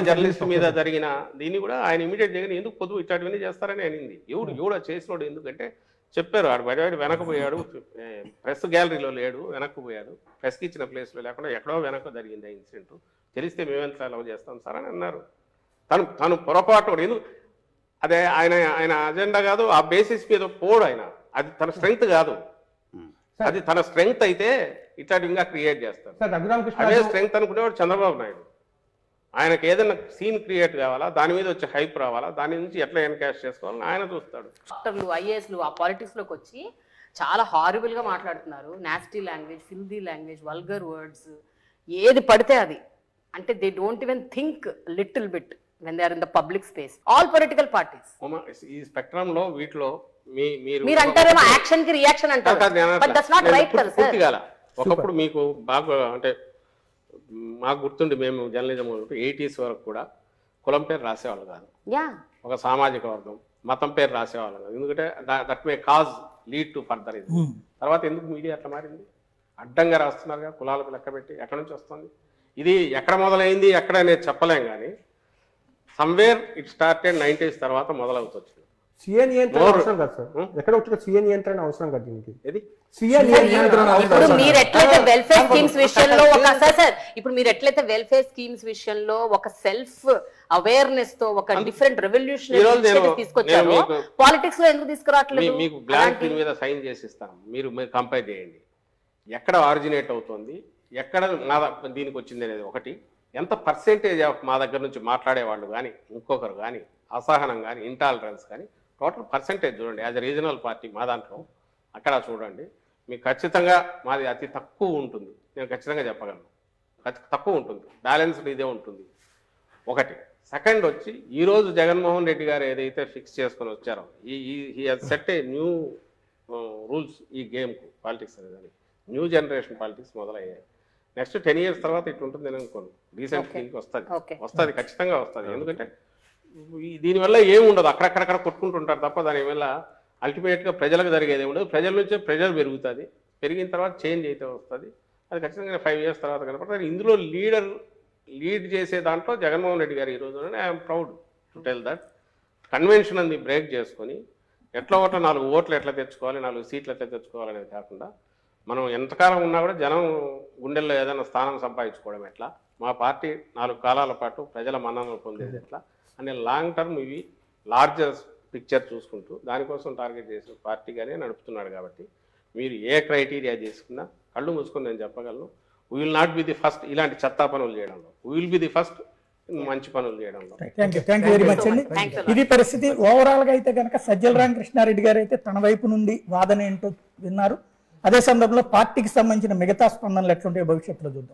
జర్నలిస్ట్ మీద జరిగిన దీన్ని కూడా ఆయన ఇమీడియట్ జరిగిన ఎందుకు పొదుపు ఇట్లాంటివన్నీ చేస్తారని అనింది. ఎవడు చేసినోడు ఎందుకంటే చెప్పారు, ఆడు బయట వెనకపోయాడు, ప్రెస్ గ్యాలరీలో లేడు, వెనక్కిపోయాడు, ప్రెస్కి ఇచ్చిన ప్లేస్లో లేకుండా ఎక్కడో వెనక జరిగింది ఆ ఇన్సిడెంట్, తెలిస్తే మేమెంత అలవ్ చేస్తాం సార్ అని అన్నారు. తను పొరపాటు ఎందుకు అదే ఆయన అజెండా కాదు, ఆ బేసిస్ మీద పోడు ఆయన. అది తన స్ట్రెంగ్త్ కాదు. అది తన స్ట్రెంగ్త్ అయితే ఇట్లాంటి ఇంకా క్రియేట్ చేస్తారు. అదే స్ట్రెంగ్త్ అనుకునేవాడు చంద్రబాబు నాయుడు. ఆయనకు ఏదైనా సీన్ క్రియేట్ కావాలా, దాని మీద వచ్చి హైప్ రావాలా, దాని నుంచి ఎట్లా ఎన్కాష్ చేసుకోవాలని ఆయన చూస్తాడు. డాక్టర్లు ఐఏఎస్లు ఆ పాలిటిక్స్ లోకి వచ్చి చాలా హారిబుల్ గా మాట్లాడుతున్నారు. Nasty language, filthy language, vulgar words, ఏది పడితే అది. అంటే they don't even think little bit when they are in the public space. All political parties. ఈ స్పెక్ట్రమ్ లో వీటిలో మీరు అంటారేమో యాక్షన్ కి రియాక్షన్ అంటారు, but that's not right కదా సార్. ఒకప్పుడు మీకు బాగా అంటే మాకు గుర్తుండి మేము జర్నలిజం 80s వరకు కూడా కులం పేరు రాసేవాళ్ళు కాదు, ఒక సామాజిక వర్గం మతం పేరు రాసేవాళ్ళు కాదు. ఎందుకంటే that may cause lead to further. ఇది తర్వాత ఎందుకు మీడియా అట్లా మారింది? అడ్డంగా రాస్తున్నారుగా, కులాలకు లెక్క పెట్టి. ఎక్కడి నుంచి వస్తుంది ఇది? ఎక్కడ మొదలైంది ఎక్కడ అనేది చెప్పలేం, కానీ సమ్వేర్ ఇట్ స్టార్టెడ్ 90s తర్వాత మొదలవుతుంది. సీఏ నియంత్రణ అవసరం కదా సార్, ఎక్కడ వచ్చిన సీఏ నియంత్రణ అవసరం కదా దీనికి. ఇది ఇప్పుడు మీరు ఎట్లయితే వెల్ఫేర్ స్కీమ్స్ విషయంలో ఇప్పుడు మీరు ఎట్లయితే వెల్ఫేర్ స్కీమ్స్ విషయంలో ఒక సెల్ఫ్ అవేర్నెస్ తో ఒక డిఫరెంట్ రెవల్యూషన్ తీసుకొచ్చారు, పాలిటిక్స్ లో ఎందుకు తీసుకురావట్లేదు? మీకు బ్లాంక్ దీని మీద సైన్ చేసి ఇస్తాను, మీరు కంపేర్ చేయండి. ఎక్కడ ఆరిజినేట్ అవుతుంది, ఎక్కడ మా దీనికి వచ్చింది అనేది ఒకటి. ఎంత పర్సెంటేజ్ ఆఫ్ మా దగ్గర నుంచి మాట్లాడేవాళ్ళు కానీ ఇంకొకరు కానీ అసహనం కానీ ఇంటాలరెన్స్ కానీ టోటల్ పర్సెంటేజ్ చూడండి. యాజ్ ఎ రీజనల్ పార్టీ మా దాంట్లో అక్కడ చూడండి, మీకు ఖచ్చితంగా మాది అతి తక్కువ ఉంటుంది. నేను ఖచ్చితంగా చెప్పగలను, తక్కువ ఉంటుంది, బ్యాలెన్స్డ్ ఇదే ఉంటుంది ఒకటి. సెకండ్ వచ్చి ఈరోజు జగన్మోహన్ రెడ్డి గారు ఏదైతే ఫిక్స్ చేసుకొని వచ్చారో, ఈ సెట్ ఏ న్యూ రూల్స్ ఈ గేమ్కు, పాలిటిక్స్ అనేది న్యూ జనరేషన్ పాలిటిక్స్ మొదలయ్యాయి. నెక్స్ట్ 10 years తర్వాత ఇట్లా ఉంటుంది నేను అనుకోను. రీసెంట్ థింక్ వస్తుంది ఖచ్చితంగా వస్తుంది. ఎందుకంటే దీనివల్ల ఏముండదు, అక్కడక్కడక్కడ కొట్టుకుంటుంటారు తప్ప దానివల్ల అల్టిమేట్గా ప్రజలకు జరిగేది ఏముండదు. ప్రజల నుంచే ప్రెజర్ పెరుగుతుంది, పెరిగిన తర్వాత చేంజ్ అయితే వస్తుంది. అది ఖచ్చితంగా 5 years తర్వాత కనపడుతుంది. ఇందులో లీడ్ చేసే దాంట్లో జగన్మోహన్ రెడ్డి గారు ఈరోజు I'm proud to tell that convention అని బ్రేక్ చేసుకొని ఎట్లా 4 ఓట్లు ఎట్లా తెచ్చుకోవాలి, 4 సీట్లు ఎట్లా తెచ్చుకోవాలనేది కాకుండా మనం ఎంతకాలం ఉన్నా కూడా జనం గుండెల్లో ఏదైనా స్థానం సంపాదించుకోవడం ఎట్లా, మా పార్టీ 4 కాలాల పాటు ప్రజల మన్ననలు పొందేది ఎట్లా అనే లాంగ్ టర్మ్ ఇవి లార్జర్ పిక్చర్ చూసుకుంటూ దానికోసం టార్గెట్ చేసిన పార్టీగానే నడుపుతున్నాడు. కాబట్టి మీరు ఏ క్రైటీరియా చేసుకున్నా కళ్ళు మూసుకొని నేను చెప్పగలను, we will not be the first ఇలాంటి చెత్తా పనులు చేయడంలో, we will be the first మంచి పనులు చేయడంలో. థ్యాంక్ యూ వెరీ మచ్ అండి. ఇది పరిస్థితి. ఓవరాల్ గా అయితే కనుక సజ్జల రామకృష్ణారెడ్డి గారు అయితే తన వైపు నుండి వాదన ఏంటో విన్నారు. అదే సందర్భంలో పార్టీకి సంబంధించిన మిగతా స్పందనలు ఎట్లుంటాయో భవిష్యత్తులో చూద్దాం.